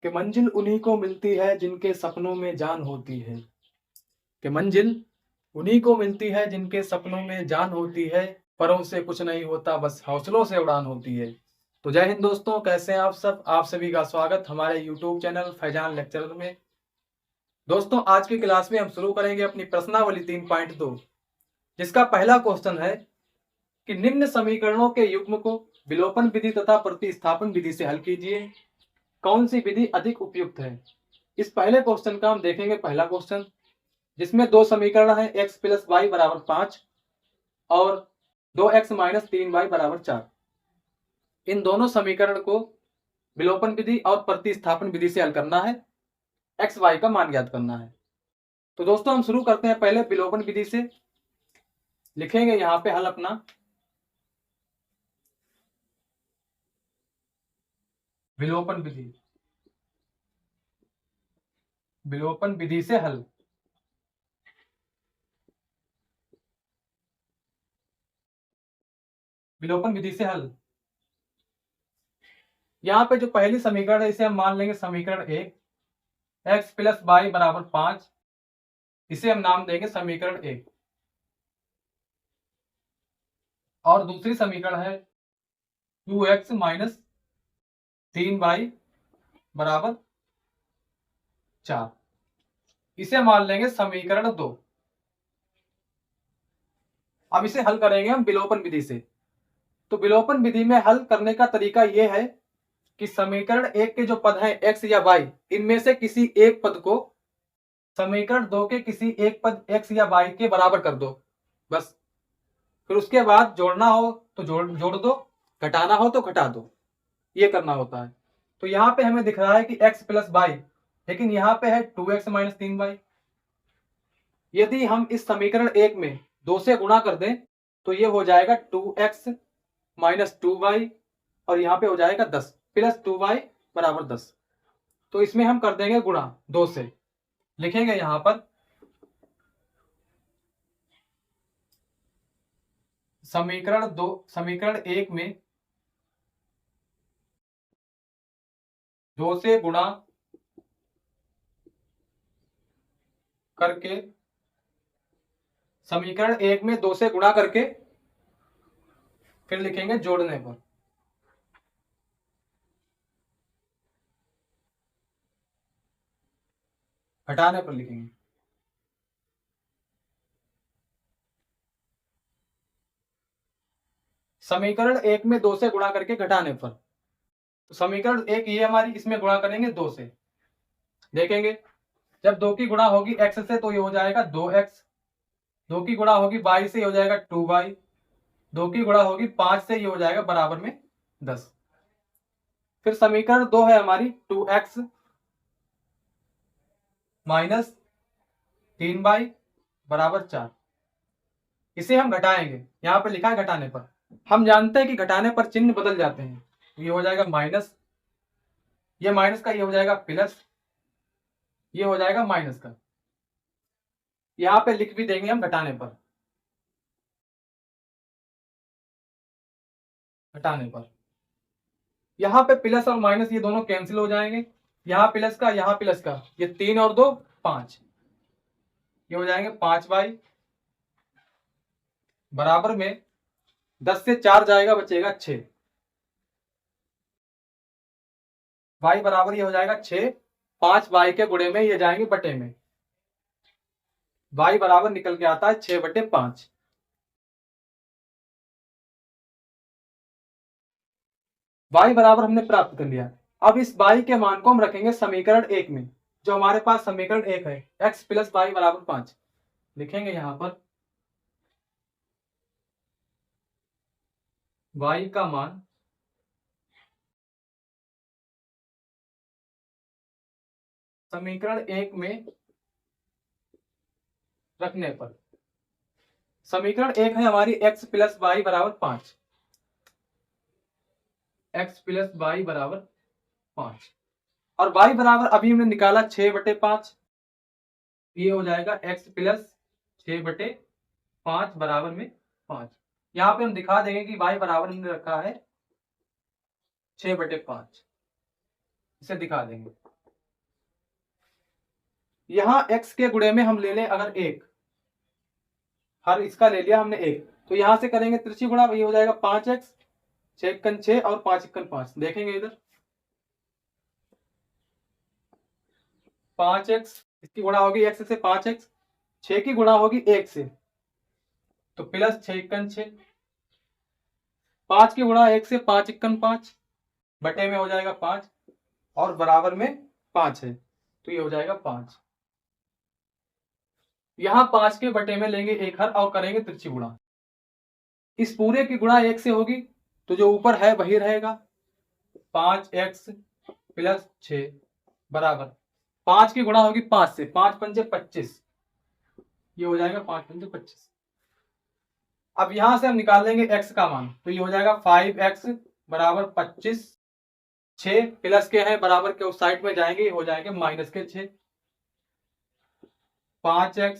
कि मंजिल उन्हीं को मिलती है जिनके सपनों में जान होती है। कि मंजिल उन्हीं को मिलती है जिनके सपनों में जान होती है। परों से कुछ नहीं होता, बस हौसलों से उड़ान होती है। तो जय हिंद दोस्तों, कैसे हैं आप सब। आप सभी का स्वागत हमारे यूट्यूब चैनल फैजान लेक्चरर में। दोस्तों, आज की क्लास में हम शुरू करेंगे अपनी प्रश्नावली 3.2, जिसका पहला क्वेश्चन है कि निम्न समीकरणों के युग्म को विलोपन विधि तथा प्रतिस्थापन विधि से हल कीजिए। कौन सी विधि अधिक उपयुक्त है। इस पहले क्वेश्चन का हम देखेंगे। पहला क्वेश्चन जिसमें दो समीकरण है, x प्लस वाई बराबर 5 और 2x माइनस 3y बराबर 4। इन दोनों समीकरण को विलोपन विधि और प्रतिस्थापन विधि से हल करना है। x y का मान ज्ञात करना है। तो दोस्तों, हम शुरू करते हैं पहले विलोपन विधि से। लिखेंगे यहां पे हल अपना। विलोपन विधि, विलोपन विधि से हल। विलोपन विधि से हल। यहाँ पे जो पहली समीकरण है इसे हम मान लेंगे समीकरण 1, x प्लस वाई बराबर 5। इसे हम नाम देंगे समीकरण 1। और दूसरी समीकरण है 2x माइनस 3y बराबर 4। इसे मान लेंगे समीकरण 2। अब इसे हल करेंगे हम विलोपन विधि से। तो विलोपन विधि में हल करने का तरीका यह है कि समीकरण 1 के जो पद हैं x या y, इनमें से किसी एक पद को समीकरण 2 के किसी एक पद x या y के बराबर कर दो, बस। फिर उसके बाद जोड़ना हो तो जोड़ दो, घटाना हो तो घटा दो। ये करना होता है। तो यहाँ पे हमें दिख रहा है कि x प्लस वाई, लेकिन यहाँ पे है 2x माइनस 3y। यदि हम इस समीकरण 1 में 2 से गुणा कर दें तो ये हो जाएगा 2x माइनस 2y और यहाँ पे हो जाएगा 10 प्लस 2y बराबर 10। तो इसमें हम कर देंगे गुणा 2 से। लिखेंगे यहां पर समीकरण 1 में 2 से गुणा करके, समीकरण 1 में 2 से गुणा करके फिर लिखेंगे जोड़ने पर। घटाने पर लिखेंगे। समीकरण 1 में 2 से गुणा करके घटाने पर। तो समीकरण 1 ये हमारी, इसमें गुणा करेंगे 2 से। देखेंगे जब 2 की गुणा होगी x से तो ये हो जाएगा 2x, 2 की गुणा होगी y से ये हो जाएगा 2y, 2 की गुणा होगी 5 से ये हो जाएगा बराबर में 10। फिर समीकरण 2 है हमारी 2x माइनस 3y बराबर 4। इसे हम घटाएंगे। यहां पर लिखा है घटाने पर। हम जानते हैं कि घटाने पर चिन्ह बदल जाते हैं। ये हो जाएगा माइनस, ये माइनस का ये हो जाएगा प्लस, ये हो जाएगा माइनस का। यहां पे लिख भी देंगे हम घटाने पर। घटाने पर यहां पे प्लस और माइनस ये दोनों कैंसिल हो जाएंगे। यहां प्लस का, यहां प्लस का, ये 3 और 2 5, ये हो जाएंगे 5y बराबर में 10 से 4 जाएगा, बचेगा 6। y बराबर ये हो जाएगा 6, 5y के गुणे में ये जाएंगे बटे में। y बराबर निकल के आता है 6/5। y बराबर हमने प्राप्त कर लिया। अब इस y के मान को हम रखेंगे समीकरण 1 में। जो हमारे पास समीकरण 1 है x प्लस वाई बराबर 5। लिखेंगे यहां पर y का मान समीकरण 1 में रखने पर। समीकरण 1 है हमारी x प्लस वाई बराबर 5। x प्लस वाई बराबर 5 और y बराबर अभी हमने निकाला 6/5। ये हो जाएगा x प्लस 6/5 बराबर में 5। यहां पे हम दिखा देंगे कि y बराबर हमने रखा है 6/5। इसे दिखा देंगे। यहां x के गुणे में हम ले लें अगर 1, हर इसका ले लिया हमने 1, तो यहां से करेंगे त्रिची गुणा, ये हो जाएगा 5x, 6 6 और 5 5। देखेंगे इधर 5x, इसकी गुणा होगी x से 5x, 6 की गुणा होगी 1 से, तो प्लस 6 6, 5 की गुणा 1 से 5 5, बटे में हो जाएगा 5 और बराबर में 5 है, तो ये हो जाएगा 5। यहां 5 के बटे में लेंगे 1 हर और करेंगे त्रिची गुणा। इस पूरे की गुणा 1 से होगी तो जो ऊपर है वही रहेगा, 5x प्लस 6 बराबर 5 की गुणा होगी 5 से, 5 पंजे 25, ये हो जाएगा 5 पंजे 25। अब यहां से हम निकाल लेंगे x का मान, तो ये हो जाएगा 5x बराबर 25, 6 प्लस के हैं बराबर के उस साइड में जाएंगे, हो जाएंगे माइनस के 6, 5x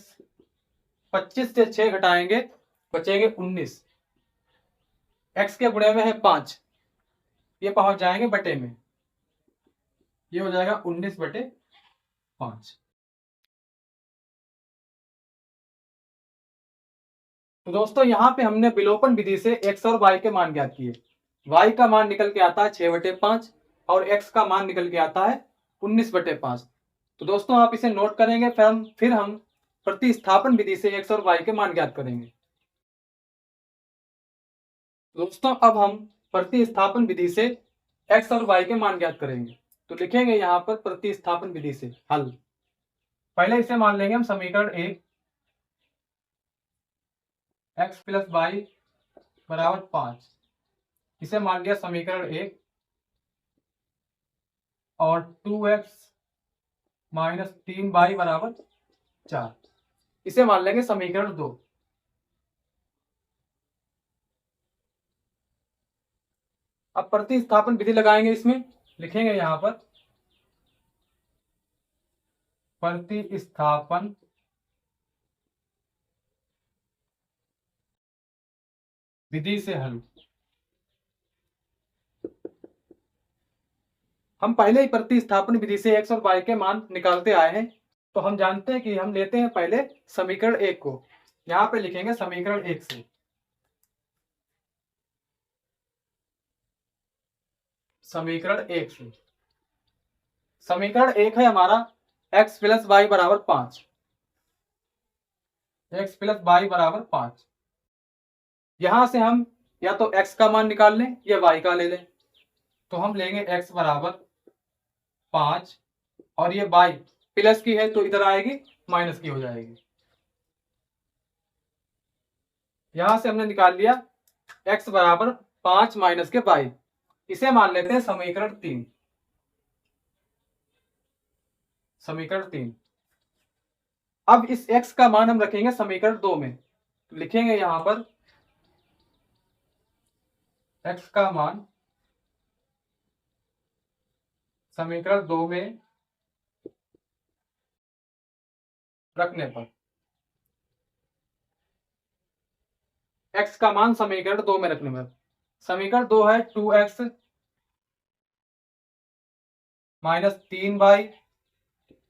25 से 6 घटाएंगे बचेंगे 19, x के गुणे में है 5, ये पहुंच जाएंगे बटे में, ये हो जाएगा 19 बटे 5। तो दोस्तों यहां पे हमने विलोपन विधि से x और y के मान ज्ञात किए। y का मान निकल के आता है 6 बटे 5 और x का मान निकल के आता है 19 बटे 5। तो दोस्तों आप इसे नोट करेंगे, फिर हम प्रतिस्थापन विधि से x और y के मान ज्ञात करेंगे। दोस्तों अब हम प्रतिस्थापन विधि से x और y के मान ज्ञात करेंगे, तो लिखेंगे यहां पर प्रतिस्थापन विधि से हल। पहले इसे मान लेंगे हम समीकरण 1, x प्लस वाई बराबर 5, इसे मान लिया समीकरण 1, और 2x माइनस 3y बराबर 4, इसे मान लेंगे समीकरण 2। अब प्रतिस्थापन विधि लगाएंगे, इसमें लिखेंगे यहां पर प्रतिस्थापन विधि से हल। हम पहले ही प्रतिस्थापन विधि से x और y के मान निकालते आए हैं, तो हम जानते हैं कि हम लेते हैं पहले समीकरण 1 को, यहां पे लिखेंगे समीकरण 1 से, समीकरण 1 से। समीकरण 1 है हमारा x प्लस वाई बराबर 5, x प्लस वाई बराबर 5। यहां से हम या तो x का मान निकाल लें या y का ले लें, तो हम लेंगे x बराबर 5 और ये y प्लस की है तो इधर आएगी माइनस की हो जाएगी। यहां से हमने निकाल लिया x बराबर 5 माइनस के y, इसे मान लेते हैं समीकरण 3, समीकरण 3। अब इस x का मान हम रखेंगे समीकरण 2 में, तो लिखेंगे यहां पर x का मान समीकरण 2 में रखने पर, x का मान समीकरण 2 में रखने पर, समीकरण 2 है 2x माइनस 3y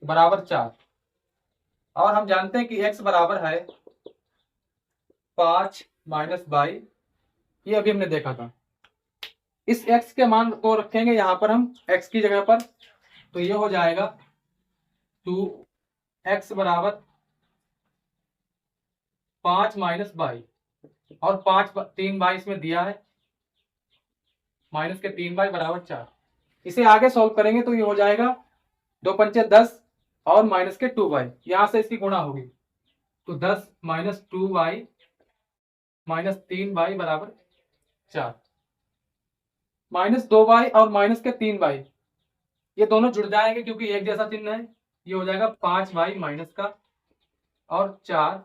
बराबर 4, और हम जानते हैं कि x बराबर है 5 माइनस y, ये अभी हमने देखा था। इस x के मान को रखेंगे यहां पर हम x की जगह पर, तो ये हो जाएगा 2x बराबर 5 माइनस y, और 3y इसमें दिया है, माइनस के 3y बराबर 4। इसे आगे सॉल्व करेंगे तो ये हो जाएगा 2 पंचे 10 और माइनस के 2y, यहां से इसकी गुणा होगी, तो 10 माइनस 2y माइनस 3y बराबर 4, माइनस 2y और माइनस के 3y ये दोनों जुड़ जाएंगे क्योंकि एक जैसा चिन्ह है, ये हो जाएगा 5y माइनस का और 4,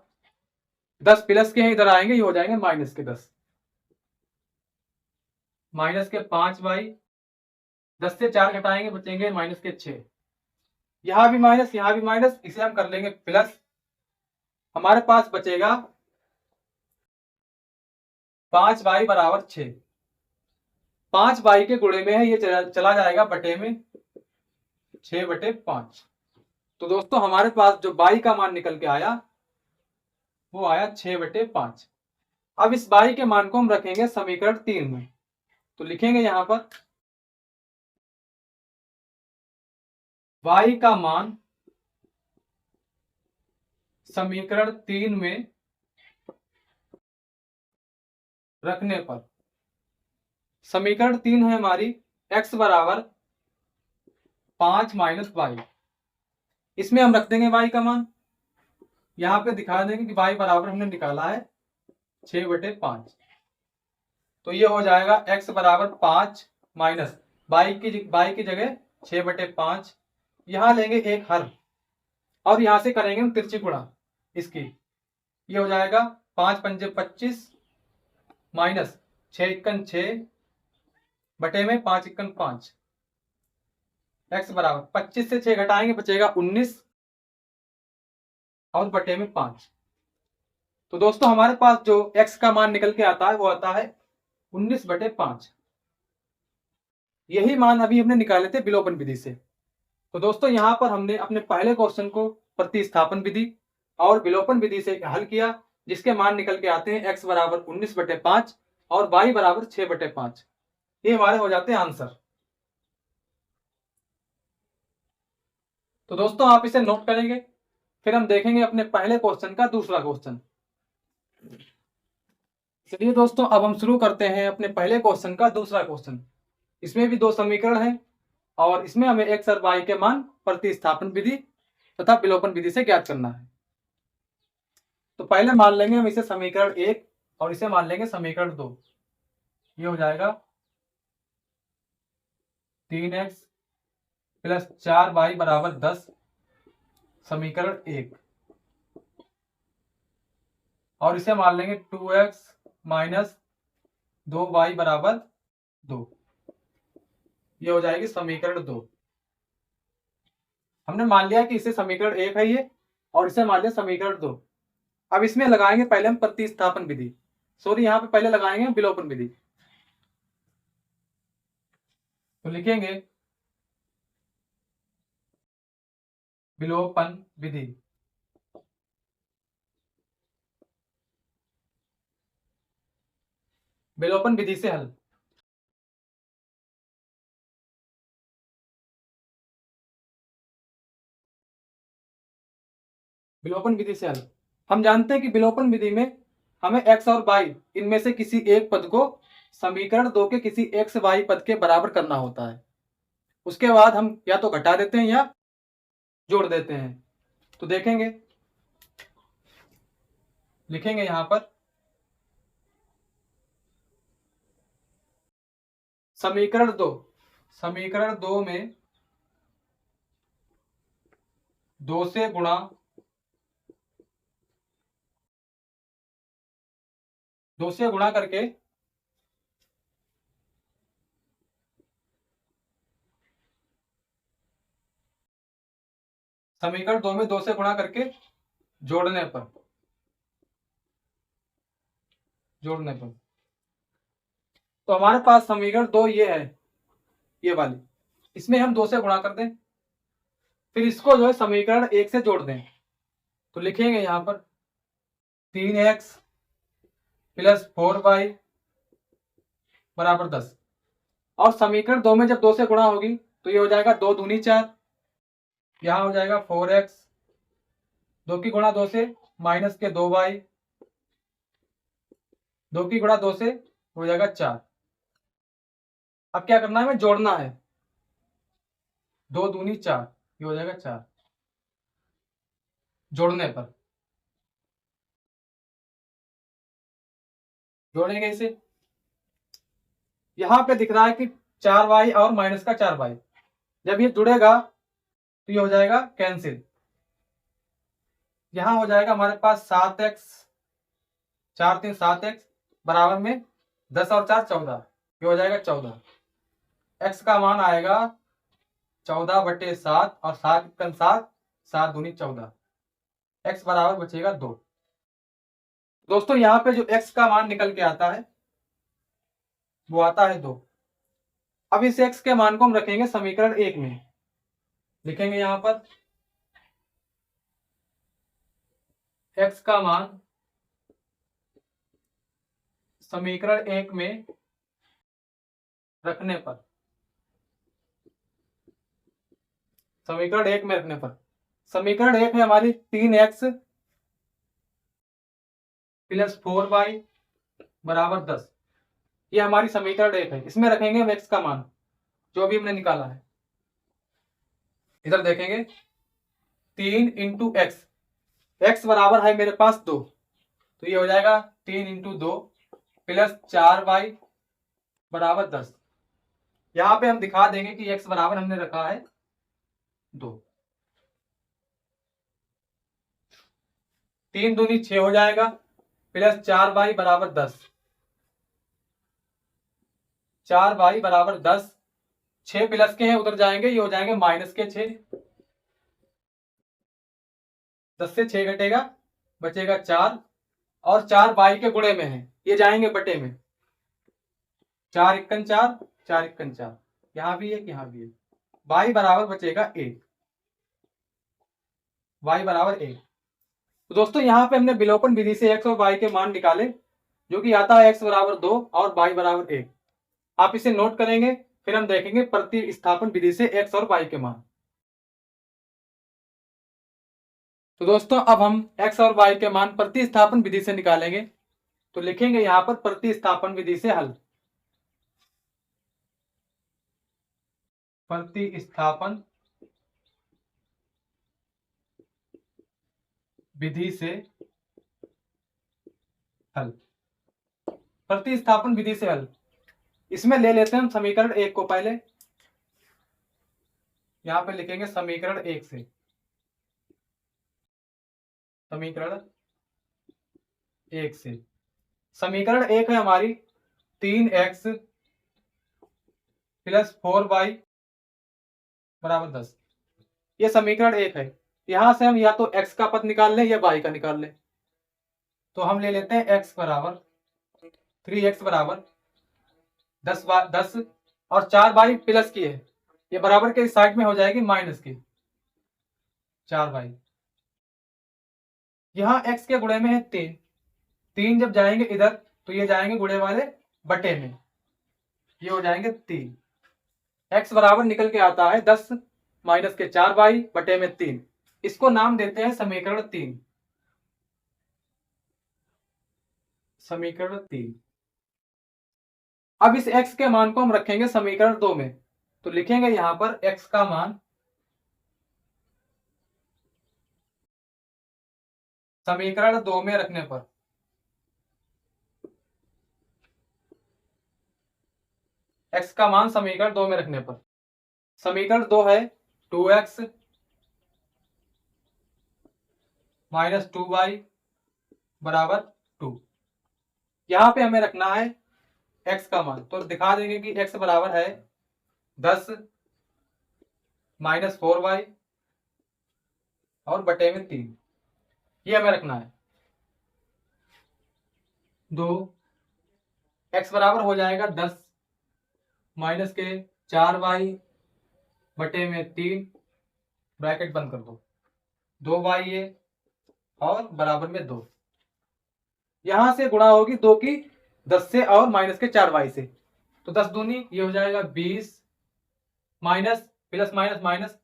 10 प्लस के हैं इधर आएंगे, ये हो जाएंगे माइनस के 10, माइनस के 5y, 10 से 4 घटाएंगे बचेंगे माइनस के 6, यहां भी माइनस यहां भी माइनस, इसे हम कर लेंगे प्लस, हमारे पास बचेगा 5y बराबर 6, 5y के गुणे में है, ये चला जाएगा बटे में 6 बटे 5, तो दोस्तों हमारे पास जो y का मान निकल के आया वो आया 6/5। अब इस y के मान को हम रखेंगे समीकरण 3 में। तो लिखेंगे यहां पर y का मान समीकरण 3 में रखने पर, समीकरण 3 है हमारी x बराबर 5 - y। इसमें हम रख देंगे y का मान, यहां पे दिखा देंगे कि y बराबर हमने निकाला है 6/5। तो ये हो जाएगा x बराबर 5 माइनस y की जगह 6/5। यहां लेंगे एक हर और यहां से करेंगे हम तिरछी गुणा इसकी। ये हो जाएगा 5 पंजे 25 माइनस 6 इक्कन 6 बटे में 5 इक्कन 5। x बराबर 25 से 6 घटाएंगे बचेगा 19 और बटे में 5। तो दोस्तों हमारे पास जो x का मान निकल के आता है वो आता है 19/5। यही मान अभी हमने निकाले थे विलोपन विधि से। तो दोस्तों यहां पर हमने अपने पहले क्वेश्चन को प्रतिस्थापन विधि और विलोपन विधि से हल किया, जिसके मान निकल के आते हैं x बराबर 19/5 और y बराबर 6/5। ये हमारे हो जाते हैं आंसर। तो दोस्तों आप इसे नोट करेंगे, फिर हम देखेंगे अपने पहले क्वेश्चन का दूसरा क्वेश्चन। चलिए दोस्तों अब हम शुरू करते हैं अपने पहले क्वेश्चन का दूसरा क्वेश्चन। इसमें भी दो समीकरण हैं और इसमें हमें x और y के मान प्रतिस्थापन विधि तथा विलोपन विधि से ज्ञात करना है। तो पहले मान लेंगे हम इसे समीकरण 1 और इसे मान लेंगे समीकरण 2। ये हो जाएगा 3x प्लस 4y बराबर 10 समीकरण 1, और इसे मान लेंगे 2x माइनस 2y बराबर 2। ये हो जाएगी समीकरण 2। हमने मान लिया कि इसे समीकरण 1 है ये, और इसे मान लिया समीकरण 2। अब इसमें लगाएंगे पहले हम प्रतिस्थापन विधि, सॉरी यहां पे पहले लगाएंगे विलोपन विधि। तो लिखेंगे विलोपन विधि। विलोपन विधि से हल। विलोपन विधि से हल। हम जानते हैं कि विलोपन विधि में हमें x और y इनमें से किसी एक पद को समीकरण 2 के किसी x y पद के बराबर करना होता है। उसके बाद हम या तो घटा देते हैं या जोड़ देते हैं। तो देखेंगे, लिखेंगे यहां पर समीकरण 2। समीकरण 2 में 2 से गुणा करके समीकरण 2 में 2 से गुणा करके जोड़ने पर तो हमारे पास समीकरण 2 ये है, ये वाली। इसमें हम 2 से गुणा कर दें, फिर इसको जो है समीकरण 1 से जोड़ दें। तो लिखेंगे यहां पर 3x प्लस 4y बराबर 10, और समीकरण 2 में जब 2 से गुणा होगी तो ये हो जाएगा 2 दूनी 4। यहां हो जाएगा 4x, 2 की गुणा 2 से माइनस के 2y, 2 की गुणा 2 से हो जाएगा 4। अब क्या करना है, हमें जोड़ना है। 2 दूनी 4, ये हो जाएगा 4। जोड़ने पर जोड़ेंगे इसे, यहां पे दिख रहा है कि 4y और माइनस का 4y, जब ये जुड़ेगा तो ये हो जाएगा कैंसिल। यहां हो जाएगा हमारे पास 7x, 4 3 7x बराबर में 10 और 4 14, ये हो जाएगा 14। x का मान आएगा 14/7 और 7 इक्कन 7, 7 दूनी 14। x बराबर बचेगा 2। दोस्तों यहाँ पे जो x का मान निकल के आता है वो आता है 2। अब इस x के मान को हम रखेंगे समीकरण 1 में। लिखेंगे यहाँ पर x का मान समीकरण 1 में रखने पर, समीकरण 1 में रखने पर, समीकरण 1 है हमारी 3x प्लस 4y बराबर 10। ये हमारी समीकरण 1 है। इसमें रखेंगे हम x का मान जो अभी हमने निकाला है। इधर देखेंगे 3 इंटू एक्स, एक्स बराबर है मेरे पास 2, तो ये हो जाएगा 3 इंटू 2 प्लस 4y बराबर 10। यहां पे हम दिखा देंगे कि x बराबर हमने रखा है 2। 3 दूनी 6 हो जाएगा प्लस 4y बराबर 10, 4y बराबर 10। 6 प्लस के हैं उधर जाएंगे, ये हो जाएंगे माइनस के 6। 10 से 6 घटेगा, बचेगा 4, और 4 y के गुणे में है, ये जाएंगे बटे में। 4 इक्कन 4, 4 इक्कन 4, यहां भी है यहां भी है। y बराबर बचेगा 1, y बराबर 1। तो दोस्तों यहाँ पे हमने विलोपन विधि से x और y के मान निकाले, जो कि आता है x बराबर 2 और y बराबर 1। आप इसे नोट करेंगे, फिर हम देखेंगे प्रतिस्थापन विधि से x और y के मान। तो दोस्तों अब हम x और y के मान प्रतिस्थापन विधि से निकालेंगे। तो लिखेंगे यहां पर प्रतिस्थापन विधि से हल। प्रतिस्थापन विधि से हल, प्रतिस्थापन विधि से हल। इसमें ले लेते हैं हम समीकरण 1 को पहले। यहां पे लिखेंगे समीकरण 1 से, समीकरण 1 से। समीकरण 1 है हमारी 3x प्लस 4y बराबर 10। ये समीकरण 1 है। यहां से हम या तो x का पद निकाल लें या y का निकाल लें। तो हम ले लेते हैं x बराबर 3x बराबर 10 और 4y प्लस की है, ये बराबर के इस साइड में हो जाएगी माइनस की 4y। यहां x के गुणे में है 3, 3 जब जाएंगे इधर तो ये जाएंगे गुणे वाले बटे में, ये हो जाएंगे 3। x बराबर निकल के आता है 10 माइनस के 4y बटे में 3। इसको नाम देते हैं समीकरण 3, समीकरण 3। अब इस x के मान को हम रखेंगे समीकरण 2 में। तो लिखेंगे यहां पर x का मान समीकरण 2 में रखने पर, x का मान समीकरण 2 में रखने पर, समीकरण 2 है 2x माइनस 2y बराबर 2। यहां पे हमें रखना है x का मान। तो दिखा देंगे कि x बराबर है 10 माइनस 4y और बटे में 3, ये हमें रखना है। 2 x बराबर हो जाएगा 10 माइनस के 4y बटे में 3, ब्रैकेट बंद कर दो, 2y ये और बराबर में 2। यहां से गुणा होगी 2 की 10 से और माइनस के 4y से, तो 10 दूनी ये हो जाएगा 20 माइनस प्लस माइनस माइनस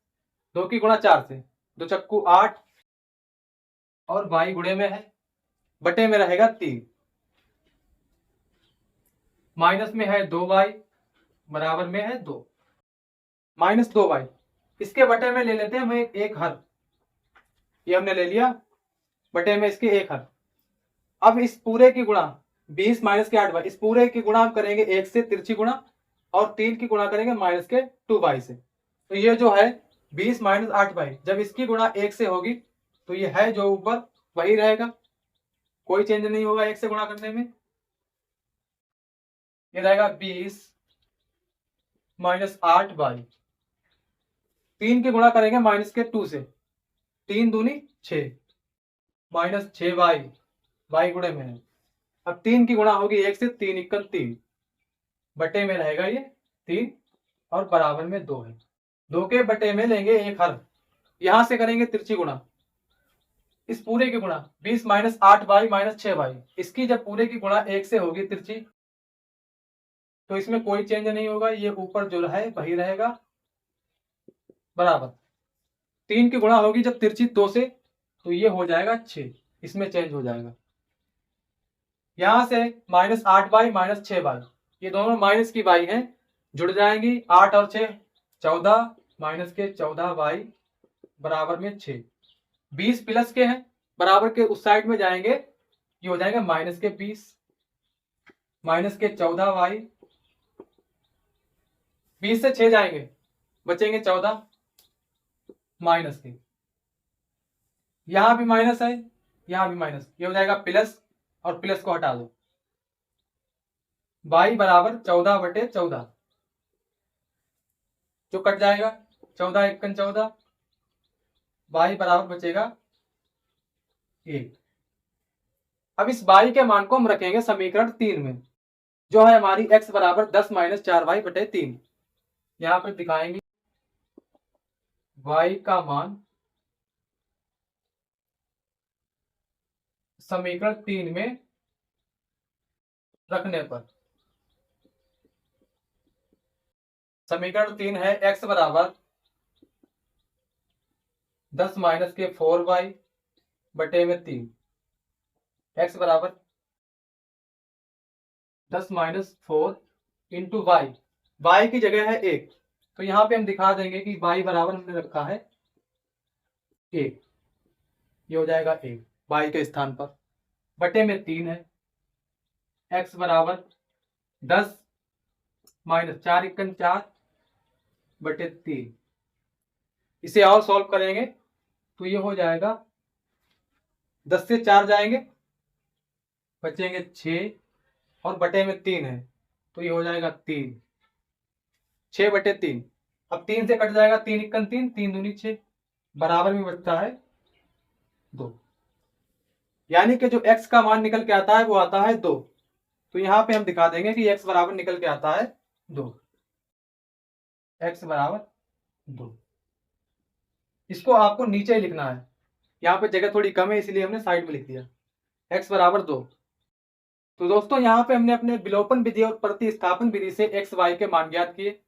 2 की गुणा 4 से, 2 चक्कू 8 और y गुणे में है, बटे में रहेगा 3, माइनस में है 2y बराबर में है 2, माइनस 2y। इसके बटे में ले लेते हैं हम एक हर, ये हमने ले लिया, बटे में इसके एक हर। अब इस पूरे की गुणा 20 माइनस के 8y, इस पूरे की गुणा हम करेंगे 1 से तिरछी गुणा, और 3 की गुणा करेंगे माइनस के 2y से। तो ये जो है 20 माइनस 8y, जब इसकी गुणा 1 से होगी तो ये है जो ऊपर वही रहेगा, कोई चेंज नहीं होगा 1 से गुणा करने में। ये रहेगा 20 माइनस 8y, 3 की गुणा करेंगे माइनस के 2 से, 3 दूनी 6 माइनस 6y, y गुणे में है। अब 3 की गुणा होगी 1 से, 3 इक्कन 3, बटे में रहेगा ये 3 और बराबर में 2 है। 2 के बटे में लेंगे एक हर, यहां से करेंगे तिरछी गुणा, इस पूरे की गुणा 20 माइनस 8y माइनस 6y, इसकी जब पूरे की गुणा 1 से होगी तिरछी, तो इसमें कोई चेंज नहीं होगा, ये ऊपर जो है वही रहेगा, बराबर 3 की गुणा होगी जब तिरछी 2 से, तो ये हो जाएगा 6, इसमें चेंज हो जाएगा। यहां से माइनस 8y माइनस 6y, ये दोनों माइनस की y हैं, जुड़ जाएंगी, 8 और 6 14, माइनस के 14y बराबर में 6, 20 प्लस के हैं, बराबर के उस साइड में जाएंगे, ये हो जाएगा माइनस के 20, माइनस के 14y, 20 से 6 जाएंगे, बचेंगे 14, माइनस के, यहां भी माइनस है, यहां भी माइनस, ये हो जाएगा प्लस, और प्लस को हटा दो, y बराबर 14/14, जो कट जाएगा, 14 एकन 14, y बराबर बचेगा 1। अब इस y के मान को हम रखेंगे समीकरण 3 में, जो है हमारी x बराबर 10 माइनस 4y/3। यहां पर दिखाएंगे y का मान समीकरण 3 में रखने पर, समीकरण 3 है x बराबर 10 माइनस के 4y/3, x बराबर 10 माइनस 4 इंटू वाई, वाई की जगह है 1, तो यहां पे हम दिखा देंगे कि y बराबर हमने रखा है 1, ये हो जाएगा 1 y के स्थान पर, बटे में 3 है, x बराबर 10 माइनस 4 एकन 4/3, इसे और सॉल्व करेंगे तो ये हो जाएगा 10 से 4 जाएंगे, बचेंगे 6, और बटे में 3 है, तो ये हो जाएगा 3, 6/3, अब 3 से कट जाएगा, 3 एकन 3, 3 दूनी 6, बराबर में बचता है 2, यानी कि जो x का मान निकल के आता है वो आता है 2, तो यहां पे हम दिखा देंगे कि x बराबर निकल के आता है 2, x बराबर 2। इसको आपको नीचे ही लिखना है, यहाँ पे जगह थोड़ी कम है इसलिए हमने साइड में लिख दिया, x बराबर 2। तो दोस्तों यहाँ पे हमने अपने विलोपन विधि और प्रतिस्थापन विधि से x y के मान ज्ञात किए,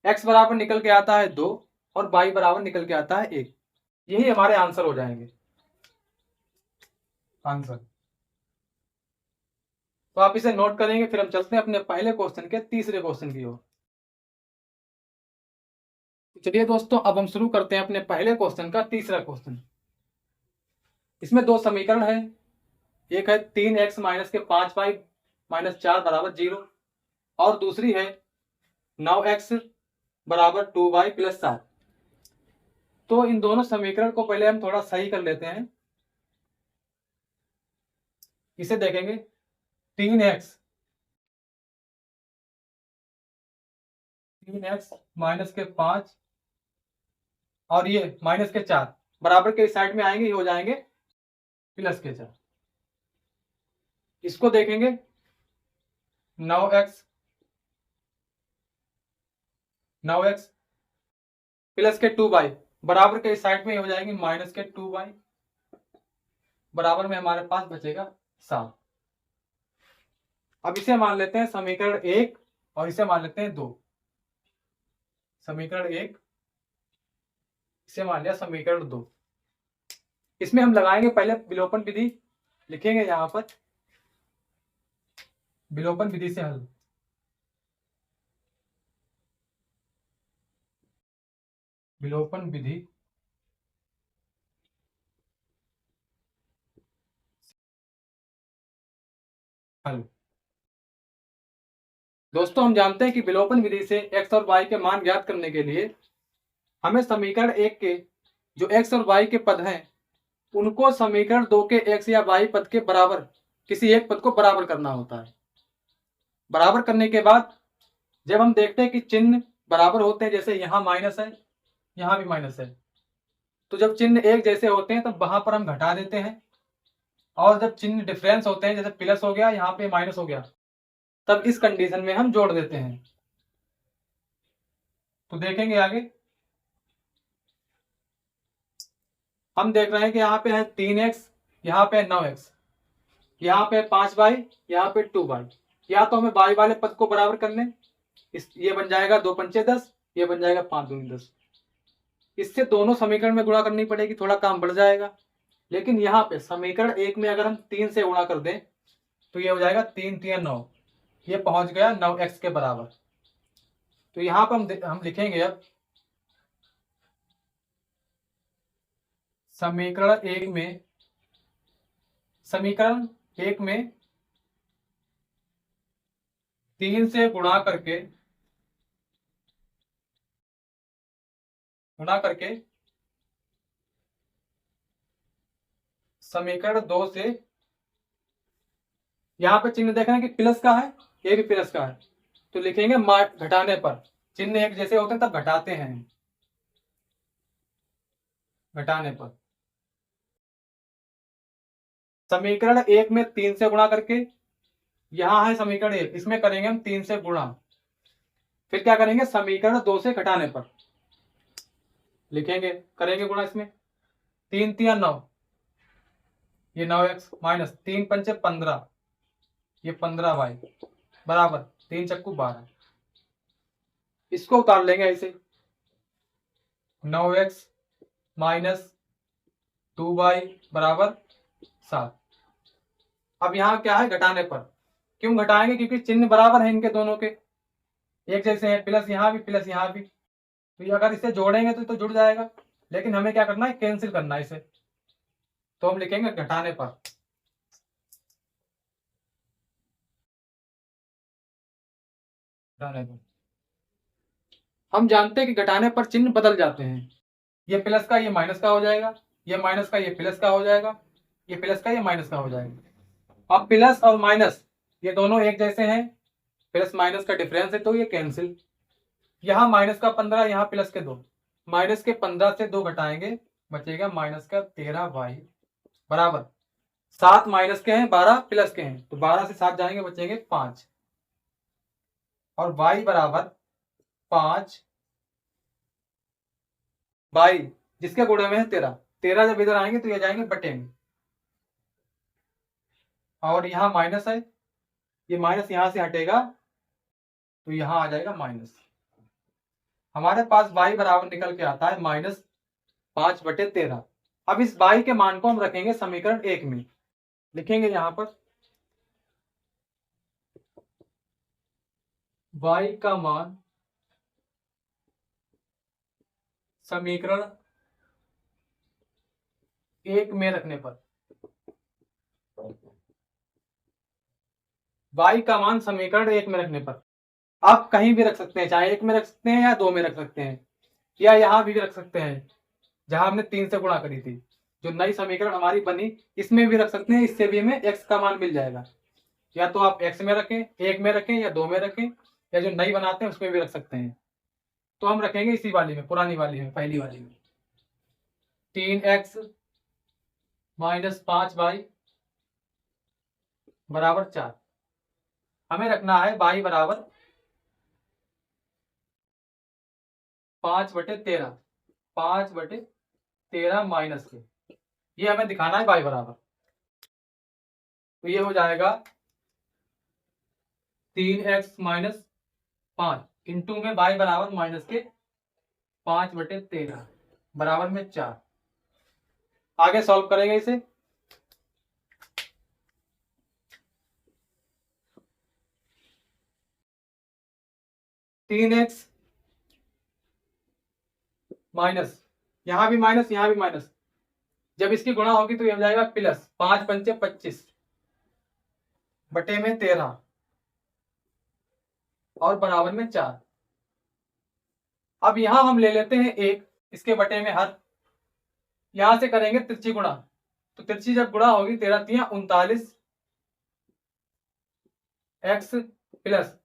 x बराबर निकल के आता है 2 और y बराबर निकल के आता है 1, यही हमारे आंसर हो जाएंगे, आंसर। तो आप इसे नोट करेंगे, फिर हम चलते हैं अपने पहले क्वेश्चन के तीसरे क्वेश्चन की ओर। चलिए दोस्तों, अब हम शुरू करते हैं अपने पहले क्वेश्चन का तीसरा क्वेश्चन। इसमें दो समीकरण है, एक है 3x माइनस के 5y माइनस 4 बराबर 0, और दूसरी है 9x बराबर 2y प्लस 7। तो इन दोनों समीकरण को पहले हम थोड़ा सही कर लेते हैं। इसे देखेंगे 3x माइनस के 5 और ये माइनस के 4 बराबर के साइड में आएंगे, ये हो जाएंगे प्लस के 4। इसको देखेंगे 9x प्लस के 2y बराबर के साइड में हो जाएंगे माइनस के 2y, बराबर में हमारे पास बचेगा 7। अब इसे मान लेते हैं समीकरण 1 और इसे मान लेते हैं 2। समीकरण 1 इसे मान लिया समीकरण 2। इसमें हम लगाएंगे पहले विलोपन विधि, लिखेंगे यहां पर विलोपन विधि से हल। विलोपन विधि हल। दोस्तों हम जानते हैं कि विलोपन विधि से x और y के मान ज्ञात करने के लिए हमें समीकरण 1 के जो x और y के पद हैं उनको समीकरण 2 के x या y पद के बराबर, किसी एक पद को बराबर करना होता है। बराबर करने के बाद जब हम देखते हैं कि चिन्ह बराबर होते हैं, जैसे यहाँ माइनस है यहाँ भी माइनस है, तो जब चिन्ह एक जैसे होते हैं तब वहां पर हम घटा देते हैं, और जब चिन्ह डिफरेंस होते हैं, जैसे प्लस हो गया यहाँ पे माइनस हो गया, तब इस कंडीशन में हम जोड़ देते हैं। तो देखेंगे आगे हम देख रहे हैं कि यहाँ पे है 3x, यहाँ पे है 9x, यहाँ पे 5y, यहाँ पे 2y। या तो हमें y वाले पद को बराबर कर लें, ये बन जाएगा 2 पंचे 10, ये बन जाएगा 5 दूनी 10। इससे दोनों समीकरण में गुणा करनी पड़ेगी, थोड़ा काम बढ़ जाएगा। लेकिन यहाँ पे समीकरण 1 में अगर हम 3 से गुणा कर दें तो ये हो जाएगा 3 3 9, ये पहुंच गया 9x के बराबर। तो यहाँ पर हम लिखेंगे अब समीकरण 1 में 3 से गुणा करके समीकरण 2 से, यहाँ पे चिन्ह देखना कि प्लस का है, ये भी प्लस का है, तो लिखेंगे घटाने पर। चिन्ह एक जैसे होते हैं तब घटाते हैं, घटाने पर। समीकरण 1 में 3 से गुणा करके, यहां है समीकरण 1, इसमें करेंगे हम 3 से गुणा, फिर क्या करेंगे समीकरण 2 से घटाने पर लिखेंगे, करेंगे गुणा इसमें। 3 3 9, ये 9x माइनस 3 पंचे 15, ये 15y बराबर 3 चक्कू 12। इसको उतार लेंगे ऐसे, 9x माइनस 2y बराबर 7। अब यहाँ क्या है घटाने पर, क्यों घटाएंगे, क्योंकि चिन्ह बराबर है इनके दोनों के, एक जैसे हैं, प्लस यहाँ भी प्लस यहाँ भी। तो ये अगर इसे जोड़ेंगे तो जुड़ जाएगा, लेकिन हमें क्या करना है कैंसिल करना है इसे, तो हम लिखेंगे घटाने पर। हम जानते हैं कि घटाने पर चिन्ह बदल जाते हैं, ये प्लस का ये माइनस का हो जाएगा, ये माइनस का ये प्लस का हो जाएगा, ये प्लस का ये माइनस का हो जाएगा। अब प्लस और माइनस ये दोनों एक जैसे हैं, प्लस माइनस का डिफरेंस है तो ये कैंसिल। यहाँ माइनस का 15, यहाँ प्लस के 2, माइनस के 15 से 2 घटाएंगे, बचेगा माइनस का 13y बराबर 7 माइनस के हैं 12 प्लस के हैं, तो 12 से 7 जाएंगे, बचेंगे 5, और y बराबर 5 बाई जिसके गुणे में है 13, 13 जब इधर आएंगे तो ये जाएंगे बटे में, और यहाँ माइनस है, ये माइनस यहां से हटेगा तो यहां आ जाएगा माइनस। हमारे पास y बराबर निकल के आता है -5/13। अब इस y के मान को हम रखेंगे समीकरण 1 में, लिखेंगे यहां पर y का मान समीकरण 1 में रखने पर, y का मान समीकरण 1 में रखने पर आप कहीं भी रख सकते हैं, चाहे 1 में रख सकते हैं या 2 में रख सकते हैं, या यहां भी रख सकते हैं जहां हमने 3 से गुणा करी थी, जो नई समीकरण हमारी बनी इसमें भी रख सकते हैं, इससे भी हमें x का मान मिल जाएगा। या तो आप x में रखें, 1 में रखें, या 2 में रखें, या जो नई बनाते हैं उसमें भी रख सकते हैं। तो हम रखेंगे इसी वाली में, पुरानी वाली में, पहली वाली में, 3x माइनस 5y बराबर 4। हमें रखना है y बराबर 5/13, 5/13 माइनस के, ये हमें दिखाना है y बराबर। तो ये हो जाएगा 3x माइनस 5 इंटू में y बराबर माइनस के 5/13 बराबर में 4। आगे सॉल्व करेंगे इसे, तीन एक्स माइनस, यहां भी माइनस यहां भी माइनस, जब इसकी गुणा होगी तो ये हो जाएगा प्लस 5 पंचे 25 बटे में 13 और बराबर में 4। अब यहां हम ले लेते हैं 1, इसके बटे में हर, यहां से करेंगे तिरछी गुणा, तो तिरछी जब गुणा होगी 13 तिया 39 x प्लस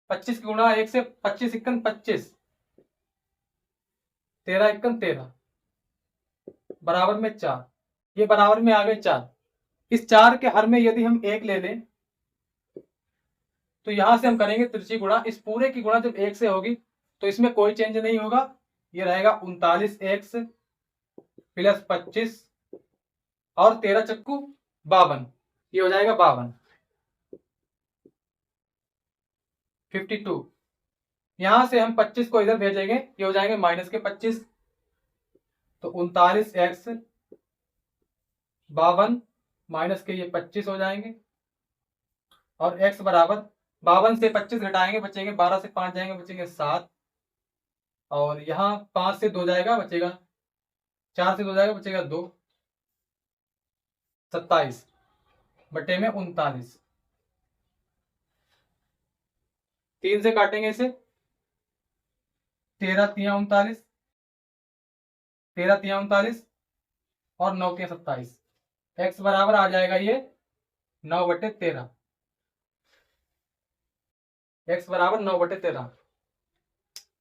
25 की गुणा 1 से 25 इक्कन 25, 13 इक्कन 13 बराबर में 4, ये बराबर में आ गए 4। इस 4 के हर में यदि हम 1 ले लें तो यहां से हम करेंगे तिरछी गुणा, इस पूरे की गुणा जब 1 से होगी तो इसमें कोई चेंज नहीं होगा, ये रहेगा 39x प्लस 25 और 13 चक्कू 52, ये हो जाएगा 52। 52, यहां से हम 25 को इधर भेजेंगे, ये हो जाएंगे माइनस के 25, तो 39x 52 माइनस के ये 25 हो जाएंगे, और x बराबर 52 से 25 घटाएंगे, बचेंगे 12 से 5 जाएंगे, बचेंगे 7, और यहाँ 5 से 2 जाएगा, बचेगा 4 से 2 जाएगा, बचेगा 2, 27 बटे में 39, 3 से काटेंगे इसे, 13 तिया 39, 13 तिया 39 और 9 के 27, x बराबर आ जाएगा ये 9 बटे 13, x बराबर 9 बटे 13।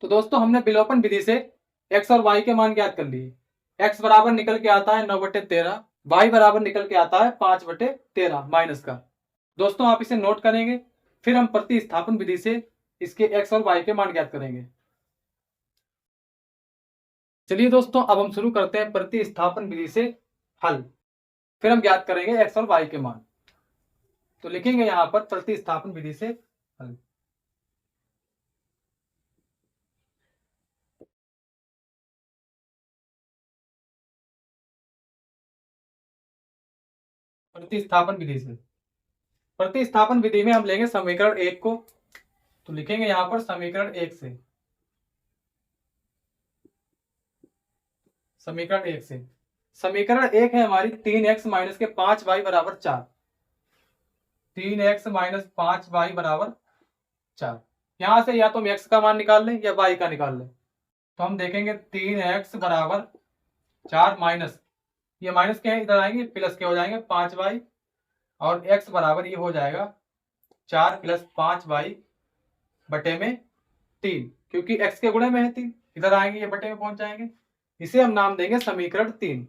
तो दोस्तों हमने विलोपन विधि से x और y के मान ज्ञात कर लिए। x बराबर निकल के आता है 9 बटे 13, y बराबर निकल के आता है 5 बटे 13 माइनस का। दोस्तों आप इसे नोट करेंगे, फिर हम प्रतिस्थापन विधि से इसके x और y के मान ज्ञात करेंगे। चलिए दोस्तों अब हम शुरू करते हैं प्रतिस्थापन विधि से हल, फिर हम ज्ञात करेंगे x और y के मान। तो लिखेंगे यहां पर प्रतिस्थापन विधि से हल। प्रतिस्थापन विधि से, प्रतिस्थापन विधि में हम लेंगे समीकरण 1 को, तो लिखेंगे यहां पर समीकरण 1 से, समीकरण 1 से। समीकरण 1 है हमारी 3x माइनस के 5y बराबर 4, 3x माइनस 5y बराबर 4। यहां से या तो हम x का मान निकाल लें या y का निकाल लें, तो हम देखेंगे 3x बराबर 4 माइनस, ये माइनस के इधर आएंगे प्लस के हो जाएंगे 5y, और x बराबर ये हो जाएगा 4 प्लस 5y बटे में 3, क्योंकि x के गुणे में है 3, इधर आएंगे ये बटे में पहुंच जाएंगे। इसे हम नाम देंगे समीकरण 3,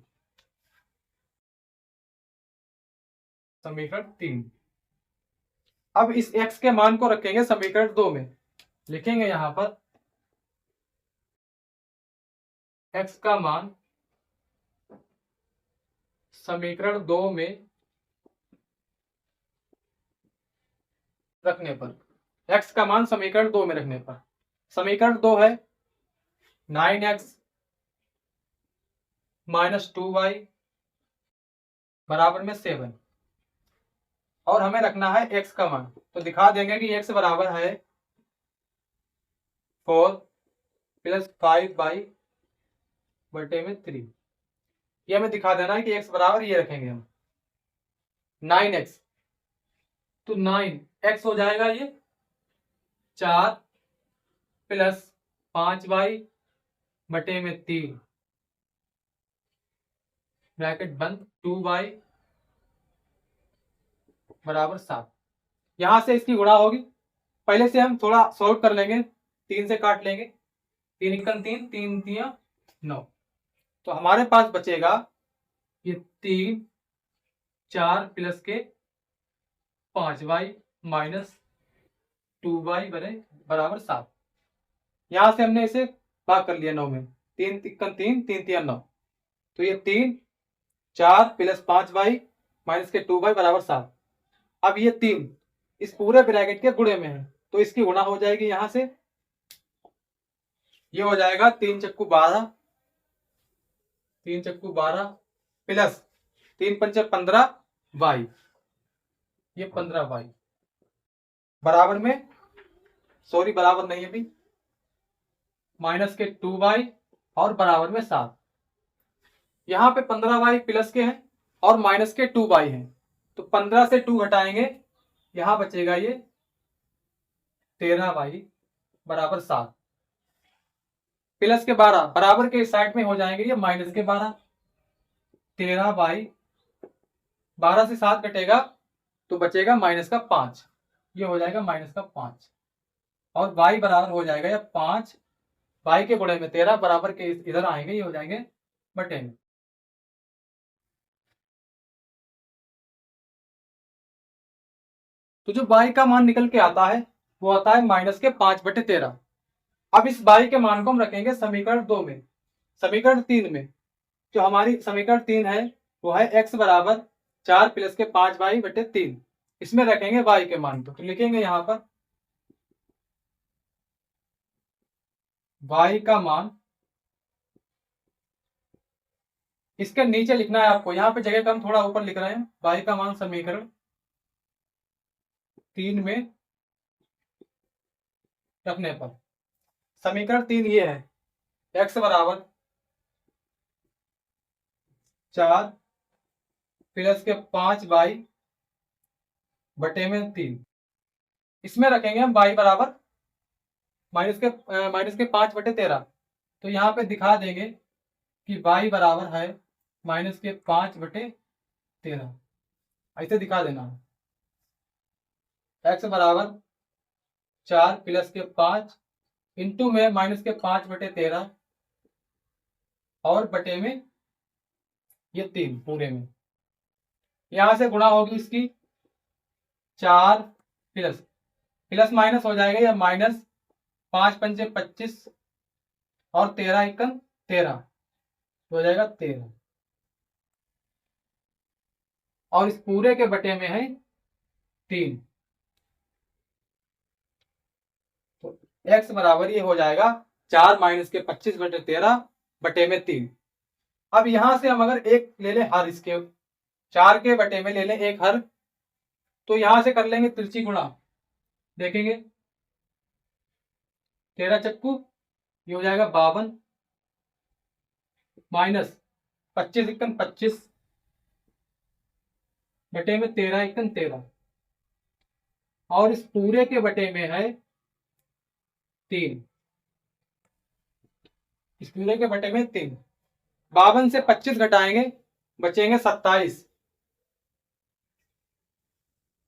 समीकरण 3। अब इस x के मान को रखेंगे समीकरण 2 में, लिखेंगे यहां पर x का मान समीकरण 2 में रखने पर, x का मान समीकरण 2 में रखने पर, समीकरण 2 है 9x माइनस 2y बराबर में 7, और हमें रखना है x का मान, तो दिखा देंगे कि x बराबर है 4 प्लस 5y बटे में 3, ये हमें दिखा देना है कि x बराबर ये रखेंगे हम 9x, तो 9x हो जाएगा ये 4 प्लस 5y बटे में 3 ब्रैकेट बंद, 2y बराबर 7। यहां से इसकी गुणा होगी, पहले से हम थोड़ा सॉल्व कर लेंगे, 3 से काट लेंगे, 3 इक्कन 3, 3 तिया 9, तो हमारे पास बचेगा ये 3 4 प्लस के 5y माइनस 2y बराबर 7। यहां से हमने इसे भाग कर लिया 9 में, 3 इक्कन 3, 3 तिया 9, तो ये 3 4 प्लस 5y माइनस के 2y बराबर 7। अब ये 3 इस पूरे ब्रैकेट के गुणे में है, तो इसकी गुणा हो जाएगी यहां से, ये हो जाएगा 3 चक्कू 12, 3 चक्कू 12 प्लस 3 पंचे 15y, ये 15y बराबर में, सॉरी बराबर नहीं है अभी, माइनस के 2y और बराबर में 7। यहां पे 15y प्लस के हैं और माइनस के 2y हैं, तो 15 से 2 घटाएंगे, यहां बचेगा ये 13y बराबर 7, प्लस के 12 बराबर के साइड में हो जाएंगे ये माइनस के 12, 13y 12 से 7 घटेगा तो बचेगा माइनस का 5, ये हो जाएगा माइनस का 5, और y बराबर हो जाएगा या 5, y के गुणे में 13 बराबर के इधर आएंगे, ये हो जाएंगे बटे में। तो जो y का मान निकल के आता है वो आता है माइनस के 5 बटे 13। अब इस y के मान को हम रखेंगे समीकरण 2 में, समीकरण 3 में, जो हमारी समीकरण 3 है वो है x बराबर 4 प्लस के 5y/3। इसमें रखेंगे y के मान तो लिखेंगे यहाँ पर y का मान, इसके नीचे लिखना है आपको, यहाँ पे जगह कम, थोड़ा ऊपर लिख रहे हैं। y का मान समीकरण 3 में रखने पर समीकरण 3 ये है, x बराबर 4 प्लस के 5y/3। इसमें रखेंगे हम y बराबर माइनस के 5/13। तो यहाँ पे दिखा देंगे कि y बराबर है माइनस के 5/13, ऐसे दिखा देना। x बराबर 4 प्लस के 5 इंटू में माइनस के 5/13 और बटे में ये 3 पूरे में, यहां से गुणा होगी इसकी 4 प्लस माइनस हो जाएगा, या माइनस 5 पंचे 25 और 13 एकम 13 हो जाएगा 13, और इस पूरे के बटे में है 3। तो x बराबर ये हो जाएगा 4 माइनस के 25/13 बटे में 3। अब यहां से हम अगर एक ले लें हर, इसके 4 के बटे में ले लें एक हर, तो यहां से कर लेंगे तिरछी गुणा, देखेंगे 13 चक्कू ये हो जाएगा 52 माइनस 25 एकम 25 बटे में 13 एकम 13, और इस पूरे के बटे में है 3, इस पूरे के बटे में 3। 52 से 25 घटाएंगे बचेंगे 27।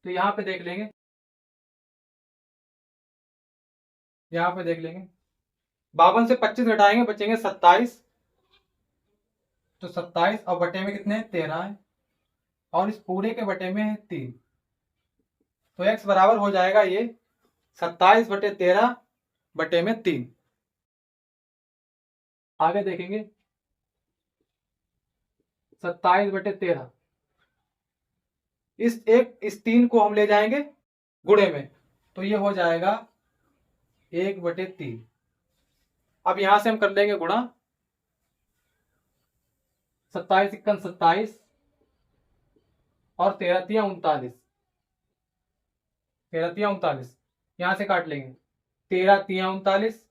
तो यहां पे देख लेंगे, यहां पे देख लेंगे 52 से 25 घटाएंगे बचेंगे 27। तो 27 और बटे में कितने 13 है, और इस पूरे के बटे में है 3। तो x बराबर हो जाएगा ये 27/13 बटे में 3। आगे देखेंगे 27/13, इस 3 को हम ले जाएंगे गुणे में, तो ये हो जाएगा 1/3। अब यहां से हम कर लेंगे गुणा, 27 एकम 27 और 13 तिया 39, 13 तिया 39 यहां से काट लेंगे, 13 तिया 39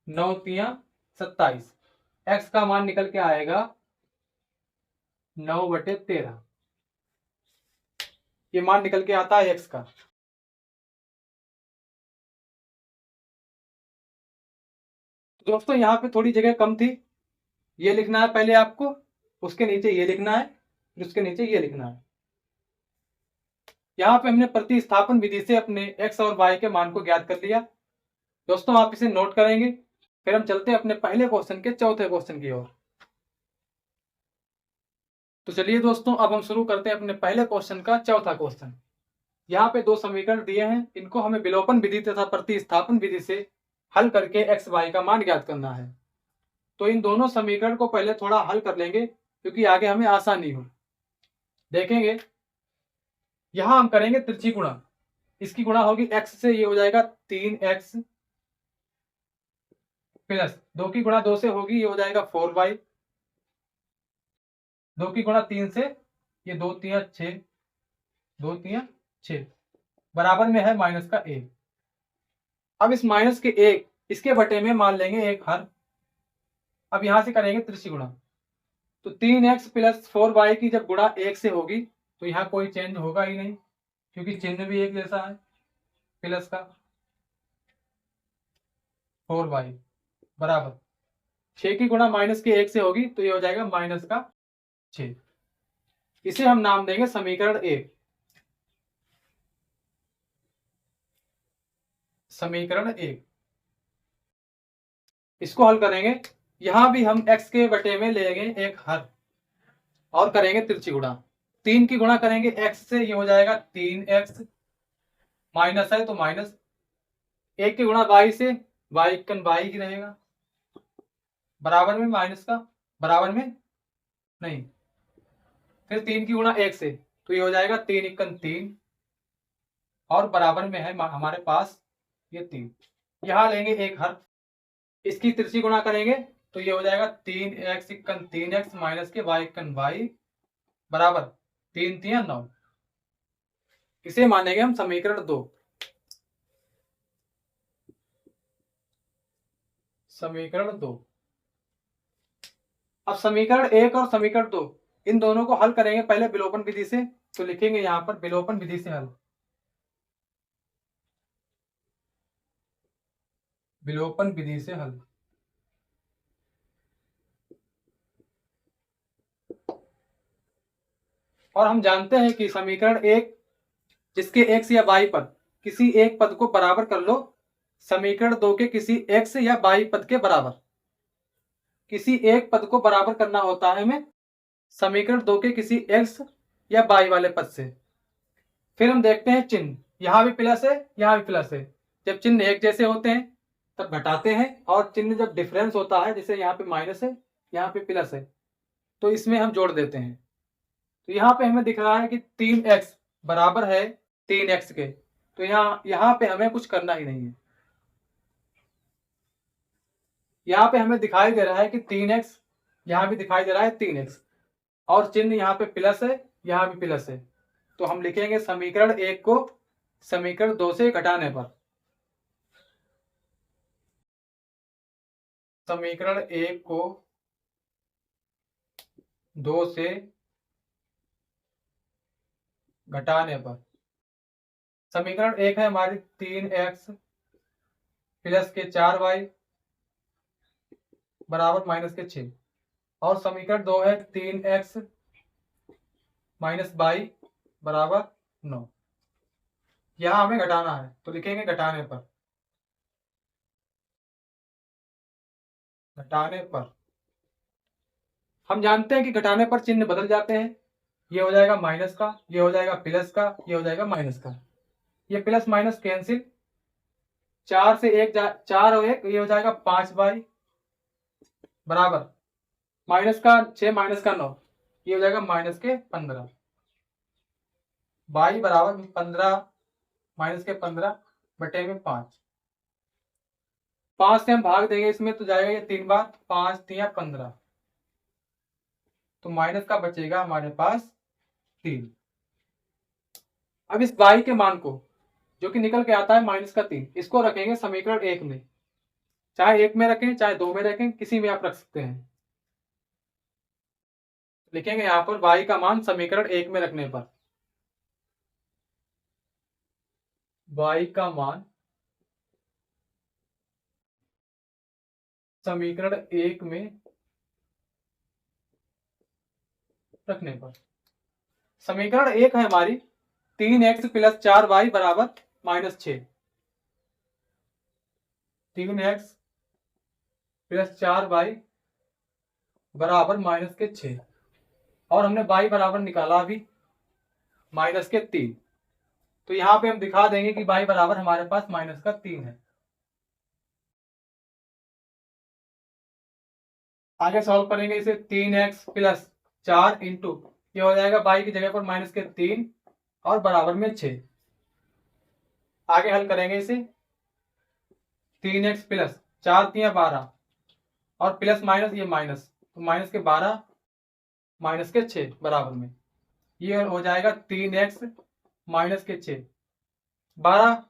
9 तिया 27। x का मान निकल के आएगा 9/13, ये मान निकल के आता है x का। तो दोस्तों यहाँ पे थोड़ी जगह कम थी, ये लिखना है पहले आपको, उसके नीचे ये लिखना है, फिर उसके नीचे ये लिखना है। यहाँ पे हमने प्रतिस्थापन विधि से अपने x और y के मान को ज्ञात कर लिया। दोस्तों आप इसे नोट करेंगे, फिर हम चलते हैं अपने पहले क्वेश्चन के चौथे क्वेश्चन की ओर। तो चलिए दोस्तों अब हम शुरू करते हैं अपने पहले क्वेश्चन का चौथा क्वेश्चन। यहाँ पे दो समीकरण दिए हैं, इनको हमें विलोपन विधि तथा प्रतिस्थापन विधि से हल करके x y का मान ज्ञात करना है। तो इन दोनों समीकरण को पहले थोड़ा हल कर लेंगे क्योंकि आगे हमें आसानी हो। देखेंगे यहां हम करेंगे तिरछी गुणा, इसकी गुणा होगी x से, ये हो जाएगा 3x प्लस 2 की गुणा 2 से होगी, ये हो जाएगा 4y, 2 की गुणा 3 से, ये 2 तिया 6, 2 तिया 6 बराबर में है माइनस का 1। अब इस माइनस के 1 इसके बटे में मान लेंगे एक हर। अब यहां से करेंगे तिरछी गुणा, तो 3x प्लस 4y की जब गुणा 1 से होगी तो यहाँ कोई चेंज होगा ही नहीं क्योंकि चिन्ह भी एक जैसा है, प्लस का 4y बराबर 6 की गुणा माइनस के 1 से होगी तो ये हो जाएगा माइनस का 6। इसे हम नाम देंगे समीकरण 1। समीकरण 1 इसको हल करेंगे, यहां भी हम x के बटे में लेंगे एक हर और करेंगे तिरछी गुणा। 3 की गुणा करेंगे x से, ये हो जाएगा 3x, माइनस है तो माइनस, 1 की गुणा y से, y ही रहेगा बराबर में माइनस का, बराबर में नहीं, फिर 3 की गुणा 1 से, तो ये हो जाएगा 3 इक्कन 3 और बराबर में है हमारे पास ये 3। यहाँ लेंगे एक हर, इसकी तिरछी गुणा करेंगे तो ये हो जाएगा 3x इक्कन 3x माइनस के y इक्कन y बराबर 3 3 9। इसे मानेंगे हम समीकरण 2। समीकरण 2। अब समीकरण 1 और समीकरण 2 इन दोनों को हल करेंगे पहले विलोपन विधि से, तो लिखेंगे यहां पर विलोपन विधि से हल। विलोपन विधि से हल। और हम जानते हैं कि समीकरण 1 जिसके x या y पर किसी एक पद को बराबर कर लो, समीकरण 2 के किसी x या y पद के बराबर, किसी एक पद को बराबर करना होता है हमें समीकरण 2 के किसी x या y वाले पद से। फिर हम देखते हैं चिन्ह, यहां भी प्लस है यहां भी प्लस है। जब चिन्ह एक जैसे होते हैं तब घटाते हैं, और चिन्ह जब डिफरेंस होता है, जैसे यहाँ पे माइनस है यहाँ पे प्लस है, तो इसमें हम जोड़ देते हैं। तो यहाँ पे हमें दिख रहा है कि 3x बराबर है 3x के, तो यहाँ पे हमें कुछ करना ही नहीं है। यहाँ पे हमें दिखाई दे रहा है कि 3x, यहाँ भी दिखाई दे रहा है 3x, और चिन्ह यहाँ पे प्लस है यहाँ भी प्लस है, तो हम लिखेंगे समीकरण 1 को समीकरण 2 से घटाने पर। समीकरण 1 को 2 से घटाने पर समीकरण 1 है हमारी 3x प्लस के 4y बराबर माइनस के 6, और समीकरण 2 है 3x माइनस y बराबर 9। यहां हमें घटाना है तो लिखेंगे घटाने पर। घटाने पर हम जानते हैं कि घटाने पर चिन्ह बदल जाते हैं, ये हो जाएगा माइनस का, ये हो जाएगा प्लस का, ये हो जाएगा माइनस का, ये प्लस माइनस कैंसिल, 4 से 1 4 और 1 ये हो जाएगा 5y बराबर माइनस का 6 माइनस का 9, ये हो जाएगा माइनस के 15। y बराबर 15 माइनस के 15 बटे में 5। 5 से हम भाग देंगे इसमें तो जाएगा ये 3 बार, 5 3 15, तो माइनस का बचेगा हमारे पास 3। अब इस y के मान को जो कि निकल के आता है माइनस का 3, इसको रखेंगे समीकरण 1 में, चाहे 1 में रखें चाहे 2 में रखें, किसी में आप रख सकते हैं। लिखेंगे यहां पर y का मान समीकरण 1 में रखने पर, y का मान समीकरण 1 में रखने पर। समीकरण 1 है हमारी 3x प्लस 4y बराबर माइनस 6। 3x प्लस 4y बराबर माइनस के 6, और हमने y बराबर निकाला अभी माइनस के 3, तो यहां पे हम दिखा देंगे कि y बराबर हमारे पास माइनस का 3 है। आगे सॉल्व करेंगे इसे, 3x प्लस 4 इंटू ये हो जाएगा y की जगह पर माइनस के 3 और बराबर में 6। आगे हल करेंगे इसे, 3x प्लस 4 3 12 और प्लस माइनस ये माइनस, तो माइनस के 12 माइनस के 6 बराबर में, ये हो जाएगा 3x माइनस के 6 12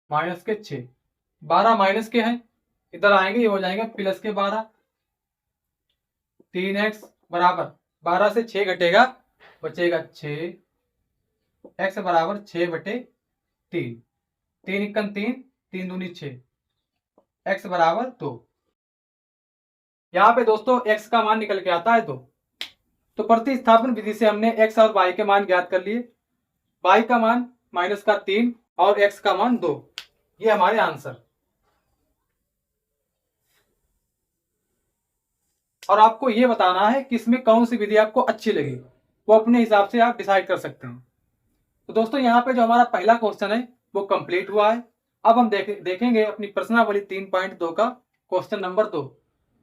माइनस के 6, 12 माइनस के हैं, इधर आएंगे ये हो जाएगा प्लस के 12। 3x बराबर 12 से 6 घटेगा बचेगा 6, x बराबर 6 बटे 3, 3 इक्कन 3 3 दूनी 6, x बराबर 2। यहाँ पे दोस्तों x का मान निकल के आता है 2, तो प्रतिस्थापन विधि से हमने x और y के मान ज्ञात कर लिए। y का मान माइनस का 3 और x का मान 2, ये हमारे आंसर। और आपको ये बताना है कि इसमें कौन सी विधि आपको अच्छी लगी, वो अपने हिसाब से आप डिसाइड कर सकते हैं। तो दोस्तों यहाँ पे जो हमारा पहला क्वेश्चन है वो कंप्लीट हुआ है। अब हम देखेंगे अपनी प्रश्नावली 3.2 का क्वेश्चन नंबर 2।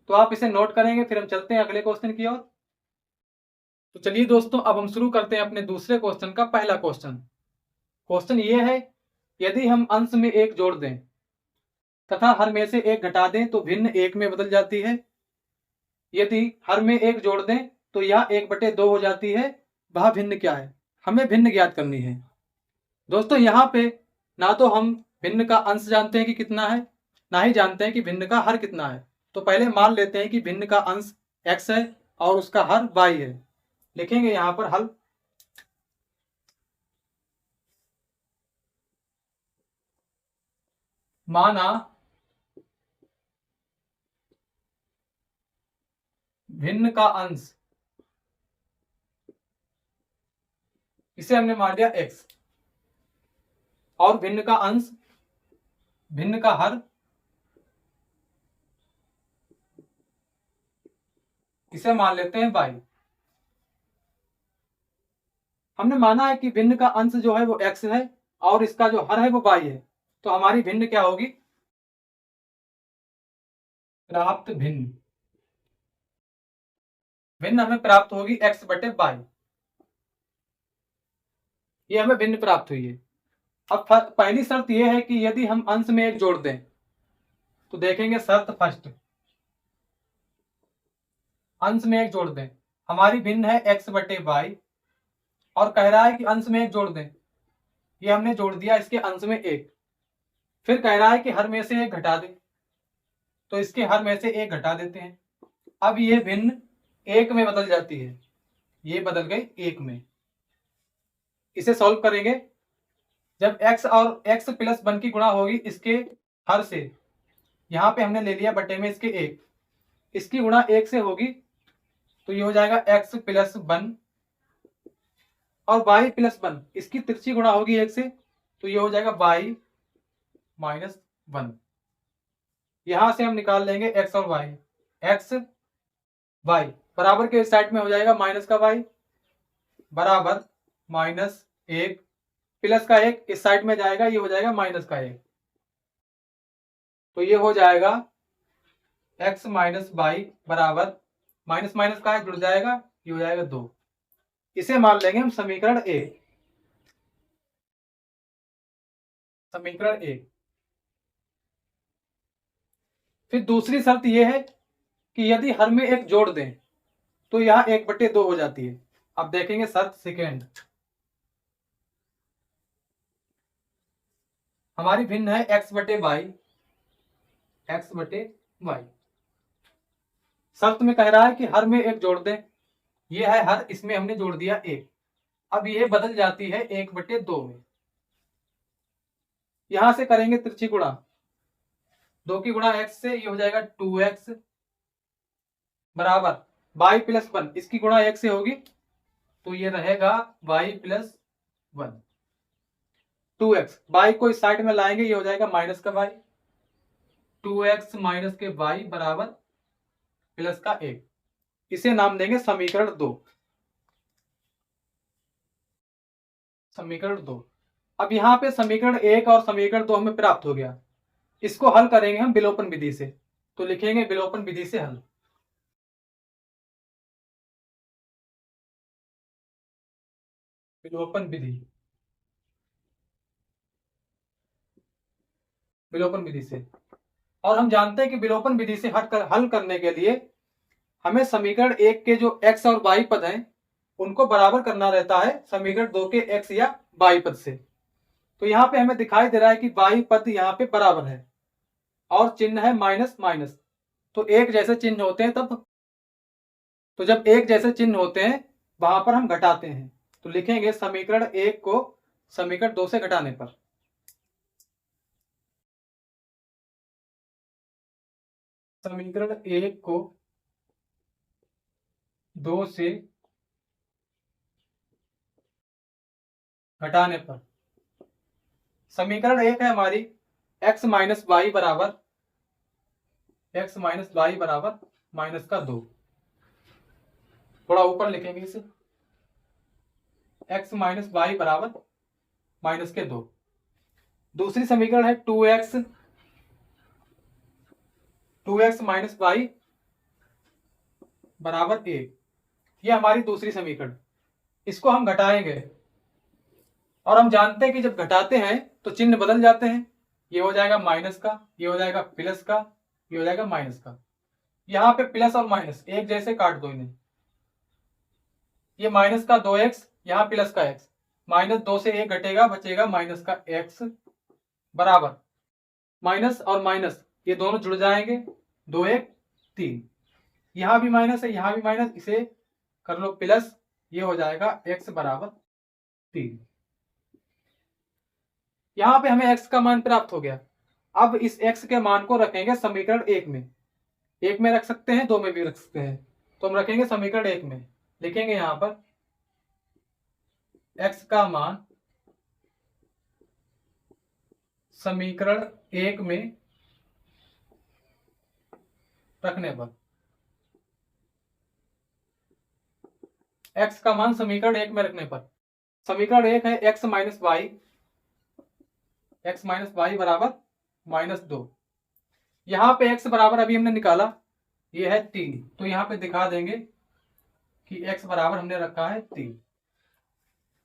तो आप इसे नोट करेंगे। फिर हम चलते हैं अगले क्वेश्चन की ओर। तो चलिए दोस्तों, अब हम शुरू करते हैं अपने दूसरे क्वेश्चन का। पहला क्वेश्चन, क्वेश्चन ये है, यदि हम अंश में एक जोड़ दें तथा हर में से एक घटा दें तो भिन्न एक में बदल जाती है। यदि हर में एक जोड़ दें तो यह 1/2 हो जाती है। वह भिन्न क्या है? हमें भिन्न ज्ञात करनी है। दोस्तों यहाँ पे ना तो हम भिन्न का अंश जानते हैं कि कितना है, ना ही जानते हैं कि भिन्न का हर कितना है। तो पहले मान लेते हैं कि भिन्न का अंश x है और उसका हर y है। लिखेंगे यहाँ पर हल। माना भिन्न का अंश, इसे हमने मान लिया x, और भिन्न का अंश, भिन्न का हर, इसे मान लेते हैं y। हमने माना है कि भिन्न का अंश जो है वो x है और इसका जो हर है वो y है। तो हमारी भिन्न क्या होगी? प्राप्त भिन्न, भिन्न हमें प्राप्त होगी x/y। ये हमें भिन्न प्राप्त हुई है। अब पहली शर्त यह है कि यदि हम अंश में एक जोड़ दें, तो देखेंगे शर्त फर्स्ट, अंश में एक जोड़ दें, हमारी भिन्न है x/y और कह रहा है कि अंश में एक जोड़ दें। ये हमने जोड़ दिया इसके अंश में एक। फिर कह रहा है कि हर में से एक घटा दें, तो इसके हर में से एक घटा देते हैं। अब ये भिन्न एक में बदल जाती है, ये बदल गई एक में। इसे सॉल्व करेंगे। जब x और x + 1 की गुणा होगी इसके हर से, यहाँ पे हमने ले लिया बटे में इसके एक, इसकी गुणा एक से होगी तो ये हो जाएगा x + 1 और y + 1, इसकी तिरछी गुणा होगी एक से तो ये हो जाएगा y - 1। यहां से हम निकाल लेंगे x और y। x y बराबर के इस साइड में हो जाएगा माइनस का y बराबर -1 प्लस का 1 इस साइड में जाएगा, ये हो जाएगा माइनस का 1। तो ये हो जाएगा x - y बराबर माइनस माइनस का जुड़ जाएगा, ये हो जाएगा 2। इसे मान लेंगे हम समीकरण ए। समीकरण ए। फिर दूसरी शर्त यह है कि यदि हर में एक जोड़ दें तो यह 1/2 हो जाती है। अब देखेंगे शर्त सेकेंड, हमारी भिन्न है x/y, x/y। शर्त में कह रहा है कि हर में एक जोड़ दें, ये है हर, इसमें हमने जोड़ दिया एक। अब ये बदल जाती है 1/2 में। यहां से करेंगे तिरछी गुणा, 2 की गुणा x से, ये हो जाएगा 2x बराबर y + 1, इसकी गुणा 1 से होगी तो ये रहेगा y + 1। 2x, y को इस साइड में लाएंगे, ये हो जाएगा माइनस का y, 2x - के y बराबर प्लस का 1। इसे नाम देंगे समीकरण 2। समीकरण 2। अब यहाँ पे समीकरण 1 और समीकरण 2 हमें प्राप्त हो गया। इसको हल करेंगे हम विलोपन विधि से। तो लिखेंगे विलोपन विधि से हल। विलोपन विधि, विलोपन विधि से। और हम जानते हैं कि विलोपन विधि से हल करने के लिए हमें समीकरण 1 के जो x और y पद हैं उनको बराबर करना रहता है समीकरण 2 के x या y पद से। तो यहाँ पे हमें दिखाई दे रहा है कि y पद यहाँ पे बराबर है और चिन्ह है माइनस माइनस। तो एक जैसे चिन्ह होते हैं तब, तो जब एक जैसे चिन्ह होते हैं वहां पर हम घटाते हैं। तो लिखेंगे समीकरण 1 को समीकरण 2 से घटाने पर, समीकरण 1 को 2 से घटाने पर, समीकरण 1 है हमारी x - y बराबर, x - y बराबर माइनस का 2। थोड़ा ऊपर लिखेंगे इसे, x - y बराबर माइनस के 2। दूसरी समीकरण है 2x - y बराबर 1। ये हमारी दूसरी समीकरण। इसको हम घटाएंगे और हम जानते हैं कि जब घटाते हैं तो चिन्ह बदल जाते हैं। ये हो जाएगा माइनस का, ये हो जाएगा प्लस का, ये हो जाएगा माइनस का। यहाँ पे प्लस और माइनस एक जैसे काट दो इन्हें। ये माइनस का 2x, यहाँ प्लस का x, -2 से 1 घटेगा, बचेगा माइनस का x बराबर माइनस और माइनस ये दोनों जुड़ जाएंगे, 2 1 3। यहाँ भी माइनस है, यहाँ भी माइनस, इसे कर लो प्लस, ये हो जाएगा x बराबर 3। यहाँ पे हमें x का मान प्राप्त हो गया। अब इस x के मान को रखेंगे समीकरण 1 में। 1 में रख सकते हैं, 2 में भी रख सकते हैं, तो हम रखेंगे समीकरण 1 में। लिखेंगे यहाँ पर x का मान समीकरण 1 में रखने पर, x का मान समीकरण 1 में रखने पर, समीकरण 1 है x माइनस वाई बराबर -2। यहाँ पे x बराबर अभी हमने निकाला, ये है 3, तो यहाँ पे दिखा देंगे कि x बराबर हमने रखा है 3।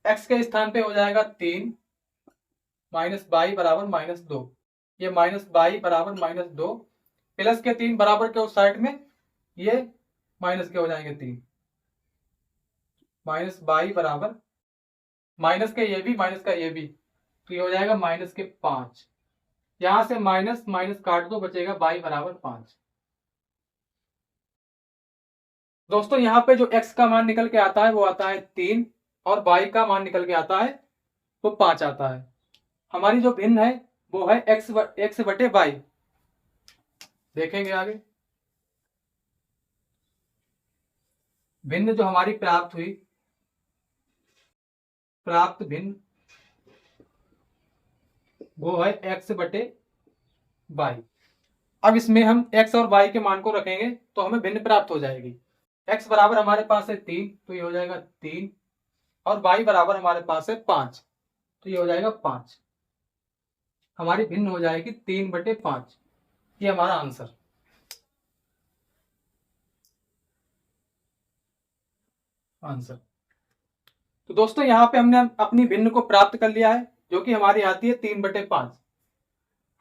x के स्थान पे हो जाएगा 3 माइनस वाई बराबर -2। ये माइनस वाई बराबर -2, प्लस के 3 बराबर के उस साइड में ये माइनस के हो जाएंगे 3, माइनस वाई बराबर माइनस के ये भी, माइनस का ये भी, तो ये हो जाएगा माइनस के 5। यहां से माइनस माइनस काट दो, बचेगा वाई बराबर 5। दोस्तों यहाँ पे जो x का मान निकल के आता है वो आता है 3 और y का मान निकल के आता है वो 5 आता है। हमारी जो भिन्न है वो है x बटे y। देखेंगे आगे भिन्न जो हमारी प्राप्त हुई, प्राप्त भिन्न वो है x बटे y। अब इसमें हम x और y के मान को रखेंगे तो हमें भिन्न प्राप्त हो जाएगी। x बराबर हमारे पास है 3, तो ये हो जाएगा 3, और y बराबर हमारे पास है 5, तो ये हो जाएगा 5। हमारी भिन्न हो जाएगी 3 बटे 5। ये हमारा आंसर। तो दोस्तों यहाँ पे हमने अपनी भिन्न को प्राप्त कर लिया है, जो कि हमारी आती है 3 बटे 5।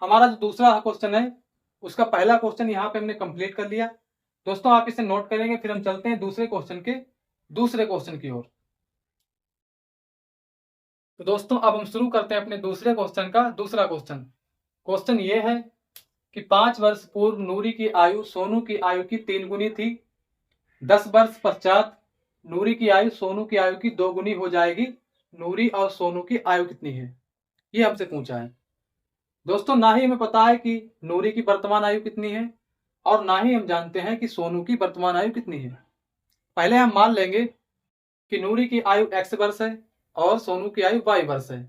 हमारा जो दूसरा क्वेश्चन है उसका पहला क्वेश्चन यहाँ पे हमने कंप्लीट कर लिया। दोस्तों आप इसे नोट करेंगे, फिर हम चलते हैं दूसरे क्वेश्चन की ओर। तो दोस्तों अब हम शुरू करते हैं अपने दूसरे क्वेश्चन का दूसरा क्वेश्चन। क्वेश्चन ये है कि 5 वर्ष पूर्व नूरी की आयु सोनू की आयु की 3 गुनी थी। 10 वर्ष पश्चात नूरी की आयु सोनू की आयु की 2 गुनी हो जाएगी। नूरी और सोनू की आयु कितनी है, ये हमसे पूछा है। दोस्तों ना ही हमें पता है कि नूरी की वर्तमान आयु कितनी है और ना ही हम जानते हैं कि सोनू की वर्तमान आयु कितनी है। पहले हम मान लेंगे कि नूरी की आयु x वर्ष है और सोनू की आयु y वर्ष है।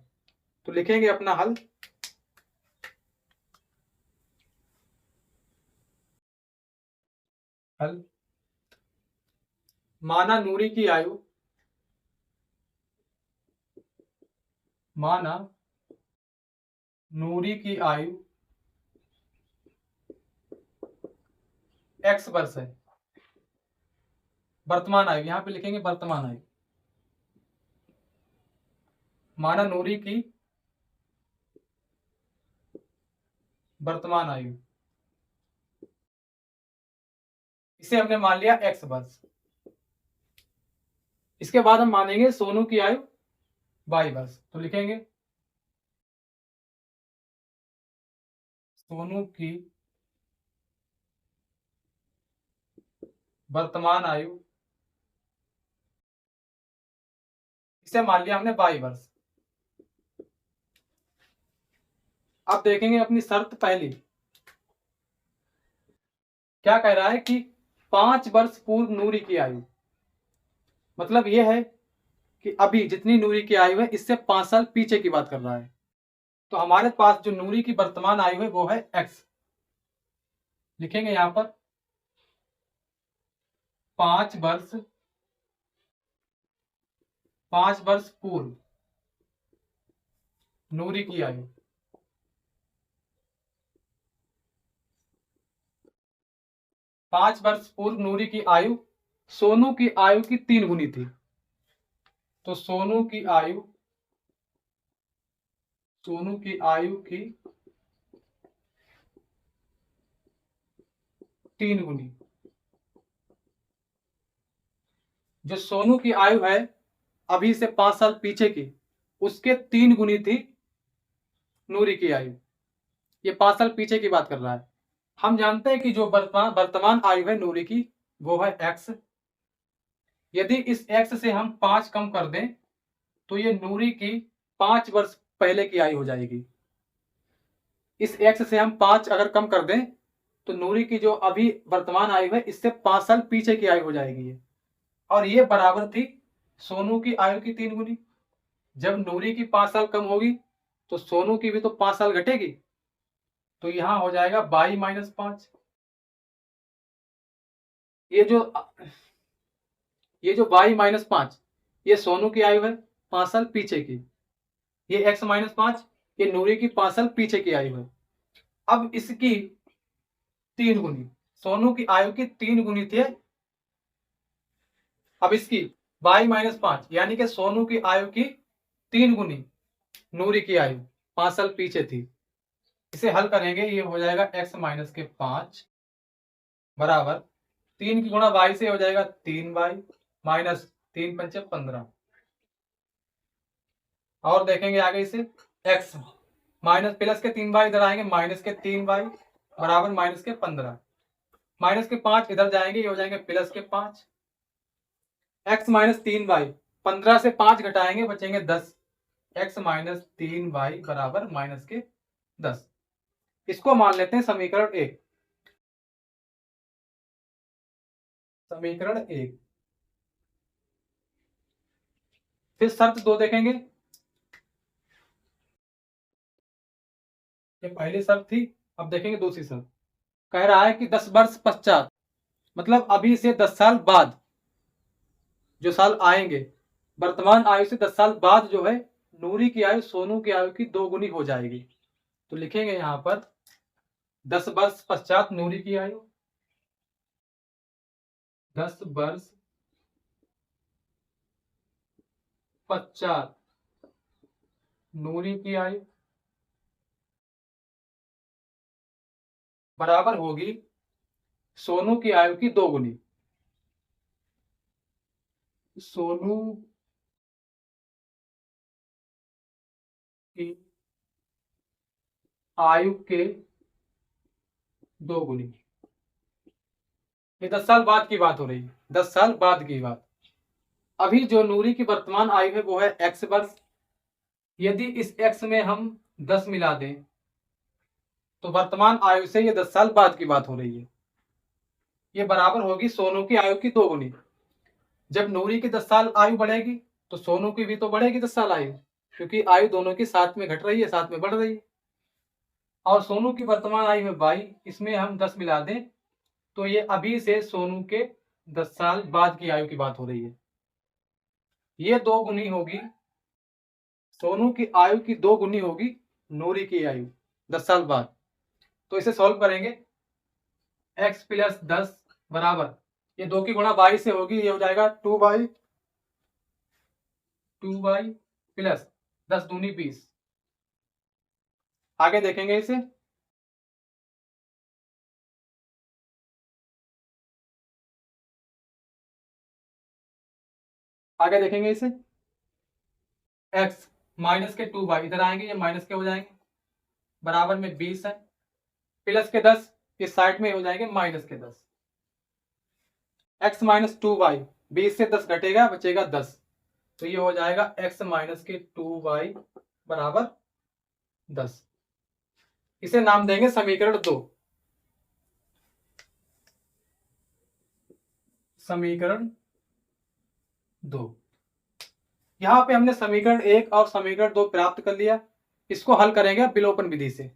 तो लिखेंगे अपना हल। माना नूरी की आयु x वर्ष है। वर्तमान आयु यहां पे लिखेंगे वर्तमान आयु। माना नूरी की वर्तमान आयु, इसे हमने मान लिया x वर्ष। इसके बाद हम मानेंगे सोनू की आयु y वर्ष। तो लिखेंगे सोनू की वर्तमान आयु, इसे मान लिया हमने y वर्ष। अब देखेंगे अपनी शर्त पहली क्या कह रहा है कि 5 वर्ष पूर्व नूरी की आयु, मतलब यह है कि अभी जितनी नूरी की आयु है इससे 5 साल पीछे की बात कर रहा है। तो हमारे पास जो नूरी की वर्तमान आयु है वो है x। लिखेंगे यहां पर 5 वर्ष पूर्व नूरी की आयु। 5 वर्ष पूर्व नूरी की आयु सोनू की आयु की 3 गुनी थी। तो सोनू की आयु की 3 गुनी। जो सोनू की आयु है अभी से 5 साल पीछे की, उसके 3 गुनी थी नूरी की आयु। ये 5 साल पीछे की बात कर रहा है। हम जानते हैं कि जो वर्तमान आयु है नूरी की वो है x। यदि इस x से हम 5 कम कर दें तो ये नूरी की 5 वर्ष पहले की आयु हो जाएगी। इस x से हम 5 अगर कम कर दें तो नूरी की जो अभी वर्तमान आयु है इससे 5 साल पीछे की आयु हो जाएगी। और ये बराबर थी सोनू की आयु की 3 गुनी। जब नूरी की 5 साल कम होगी तो सोनू की भी तो 5 साल घटेगी। तो यहां हो जाएगा 22-5। ये जो 22-5 ये सोनू की आयु है 5 साल पीछे की। ये x-5 ये नूरी की 5 साल पीछे की आयु है। अब इसकी 3 गुनी, सोनू की आयु की 3 गुनी थी। अब इसकी 22-5 यानी कि सोनू की आयु की 3 गुनी नूरी की आयु 5 साल पीछे थी। इसे हल करेंगे, ये हो जाएगा x-5 बराबर 3 की गुणा y से हो जाएगा 3y माइनस 3×5 = 15। और देखेंगे आगे इसे x माइनस प्लस के 3y इधर आएंगे माइनस के 3y बराबर माइनस के 15। माइनस के 5 इधर जाएंगे, ये हो जाएंगे प्लस के 5। x माइनस 3y 15 से 5 घटाएंगे बचेंगे 10। x माइनस 3y बराबर माइनस के 10। इसको मान लेते हैं समीकरण 1। समीकरण 1। फिर शर्त 2 देखेंगे। ये पहली शर्त थी, अब देखेंगे दूसरी शर्त। कह रहा है कि 10 वर्ष पश्चात, मतलब अभी से 10 साल बाद जो साल आएंगे, वर्तमान आयु से 10 साल बाद जो है नूरी की आयु सोनू की आयु की 2 गुनी हो जाएगी। तो लिखेंगे यहां पर 10 वर्ष पश्चात नूरी की आयु, 10 वर्ष पश्चात नूरी की आयु बराबर होगी सोनू की आयु की 2 गुनी। सोनू की आयु के 2 गुनी। ये 10 साल बाद की बात हो रही है, 10 साल बाद की बात। अभी जो नूरी की वर्तमान आयु है वो है x वर्ष। यदि इस x में हम 10 मिला दें तो वर्तमान आयु से ये 10 साल बाद की बात हो रही है। ये बराबर होगी सोनू की आयु की 2 गुनी। जब नूरी की 10 साल आयु बढ़ेगी तो सोनू की भी तो बढ़ेगी 10 साल आयु, क्योंकि आयु दोनों की साथ में घट रही है, साथ में बढ़ रही है। और सोनू की वर्तमान आयु है 22, इसमें हम 10 मिला दें तो ये अभी से सोनू के 10 साल बाद की आयु की बात हो रही है। ये 2 गुनी होगी, सोनू की आयु की 2 गुनी होगी नूरी की आयु 10 साल बाद। तो इसे सॉल्व करेंगे, x + 10 बराबर ये 2 की गुणा 22 से होगी, ये हो जाएगा 2y + 10 दूनी 20। आगे देखेंगे इसे। आगे देखेंगे इसे x माइनस के 2y इधर आएंगे, ये माइनस के हो जाएंगे बराबर में 20 है, प्लस के 10 इस साइड में हो जाएंगे माइनस के 10। x माइनस 2y 20 से 10 घटेगा बचेगा 10। तो ये हो जाएगा x माइनस के 2y बराबर 10। इसे नाम देंगे समीकरण 2। समीकरण 2। यहां पे हमने समीकरण 1 और समीकरण 2 प्राप्त कर लिया। इसको हल करेंगे विलोपन विधि से।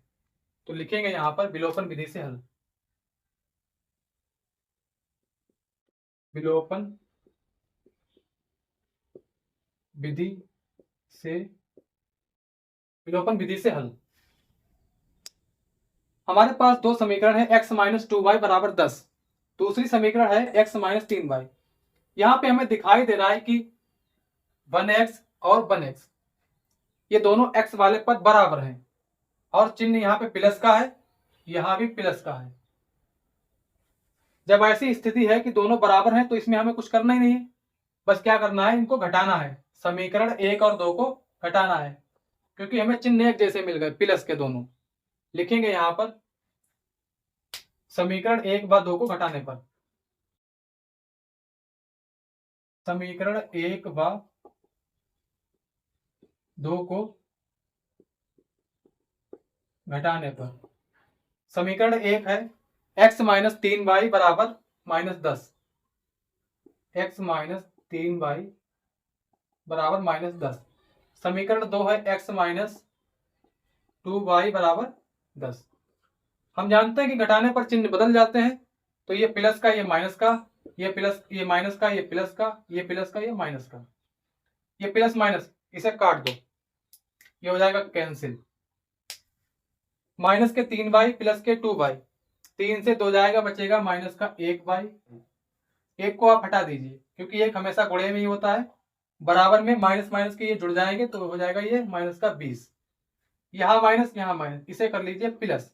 तो लिखेंगे यहां पर विलोपन विधि से हल। विलोपन विधि से, विलोपन विधि से हल। हमारे पास 2 समीकरण है, x माइनस 2y बराबर 10। दूसरी समीकरण है x माइनस 3y। यहाँ पे हमें दिखाई दे रहा है कि 1x और 1x ये दोनों x वाले पद बराबर हैं और चिन्ह यहाँ पे प्लस का है, यहाँ भी प्लस का है। जब ऐसी स्थिति है कि दोनों बराबर हैं तो इसमें हमें कुछ करना ही नहीं है, बस क्या करना है, इनको घटाना है। समीकरण 1 और 2 को घटाना है क्योंकि हमें चिन्ह एक जैसे मिल गए प्लस के दोनों। लिखेंगे यहाँ पर समीकरण 1 व 2 को घटाने पर, समीकरण 1 व 2 को घटाने पर समीकरण 1 है x माइनस 3y बराबर -10, x माइनस 3y बराबर -10। समीकरण 2 है x माइनस 2y बराबर 10। हम जानते हैं कि घटाने पर चिन्ह बदल जाते हैं, तो ये प्लस का ये माइनस का, ये प्लस ये माइनस का, ये प्लस का, ये प्लस का, ये माइनस का, ये प्लस माइनस इसे काट दो, ये हो जाएगा कैंसिल। माइनस के 3y प्लस के 2y, 3 से 2 जाएगा, बचेगा माइनस का 1y। एक को आप हटा दीजिए क्योंकि एक हमेशा गुणे में ही होता है, बराबर में माइनस माइनस के ये जुड़ जाएंगे तो हो जाएगा ये माइनस का 20। यहाँ माइनस यहाँ माइनस, इसे कर लीजिए प्लस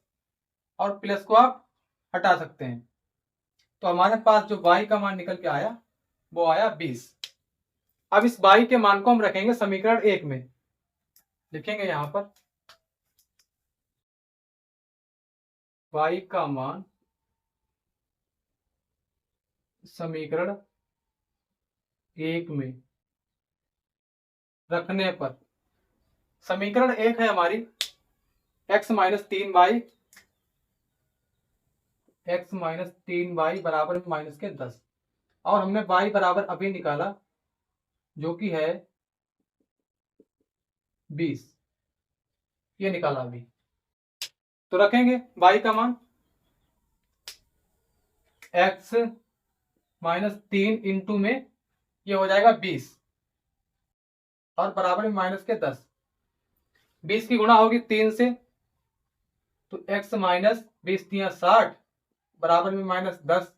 और प्लस को आप हटा सकते हैं, तो हमारे पास जो y का मान निकल के आया वो आया 20। अब इस y के मान को हम रखेंगे समीकरण 1 में, लिखेंगे यहां पर y का मान समीकरण 1 में रखने पर, समीकरण 1 है हमारी x minus 3y, x minus 3y बराबर माइनस के 10, और हमने y बराबर अभी निकाला जो कि है 20, ये निकाला अभी। तो रखेंगे y का मान x माइनस 3 इंटू में ये हो जाएगा 20 और बराबर में माइनस के 10। 20 की गुणा होगी 3 से तो x माइनस 20 3 60 बराबर में माइनस 10,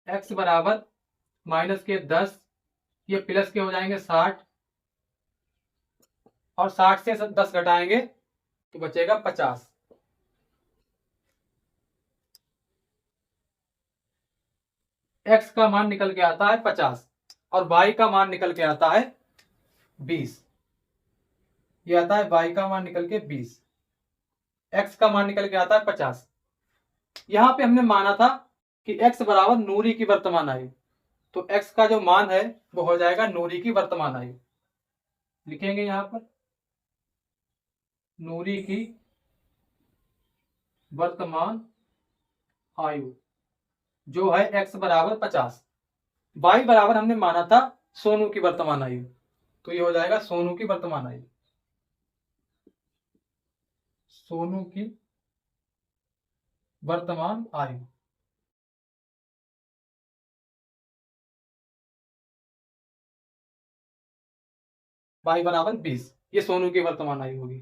x बराबर माइनस के 10, ये प्लस के हो जाएंगे 60 और 60 से 10 घटाएंगे तो बचेगा 50। x का मान निकल के आता है 50 और y का मान निकल के आता है 20। ये आता है y का मान निकल के 20, x का मान निकल के आता है 50। यहां पे हमने माना था कि x बराबर नूरी की वर्तमान आयु, तो x का जो मान है वो हो जाएगा नूरी की वर्तमान आयु। लिखेंगे यहां पर नूरी की वर्तमान आयु जो है x बराबर 50। y बराबर हमने माना था सोनू की वर्तमान आयु, तो ये हो जाएगा सोनू की वर्तमान आयु, सोनू की वर्तमान आयु। y बराबर 20, ये सोनू की वर्तमान आयु होगी।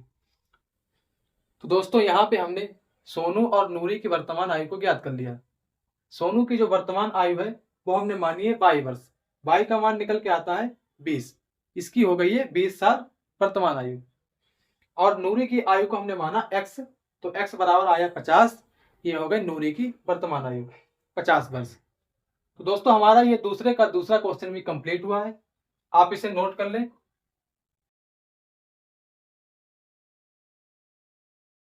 तो दोस्तों यहाँ पे हमने सोनू और नूरी की वर्तमान आयु को ज्ञात कर लिया। सोनू की जो वर्तमान आयु है वो हमने मानी है 22 वर्ष, y का मान निकल के आता है 20, इसकी हो गई है 20 साल वर्तमान आयु। और नूरी की आयु को हमने माना x, तो x बराबर आया 50, ये हो गई नूरी की वर्तमान आयु 50 वर्ष। तो दोस्तों हमारा ये दूसरे का दूसरा क्वेश्चन भी कंप्लीट हुआ है, आप इसे नोट कर लें।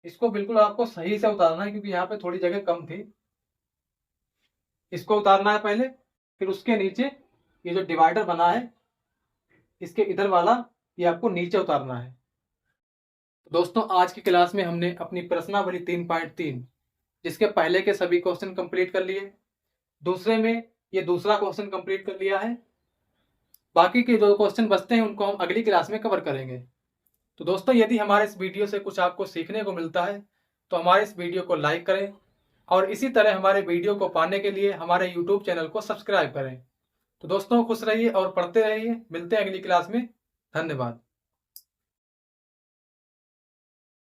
इसको बिल्कुल आपको सही से उतारना है क्योंकि यहाँ पे थोड़ी जगह कम थी, इसको उतारना है पहले, फिर उसके नीचे ये जो डिवाइडर बना है इसके इधर वाला ये आपको नीचे उतारना है। दोस्तों आज की क्लास में हमने अपनी प्रश्नावली 3.3 जिसके पहले के सभी क्वेश्चन कंप्लीट कर लिए, दूसरे में ये दूसरा क्वेश्चन कंप्लीट कर लिया है, बाकी के जो क्वेश्चन बचते हैं उनको हम अगली क्लास में कवर करेंगे। तो दोस्तों यदि हमारे इस वीडियो से कुछ आपको सीखने को मिलता है तो हमारे इस वीडियो को लाइक करें और इसी तरह हमारे वीडियो को पाने के लिए हमारे यूट्यूब चैनल को सब्सक्राइब करें। तो दोस्तों खुश रहिए और पढ़ते रहिए, मिलते हैं अगली क्लास में, धन्यवाद।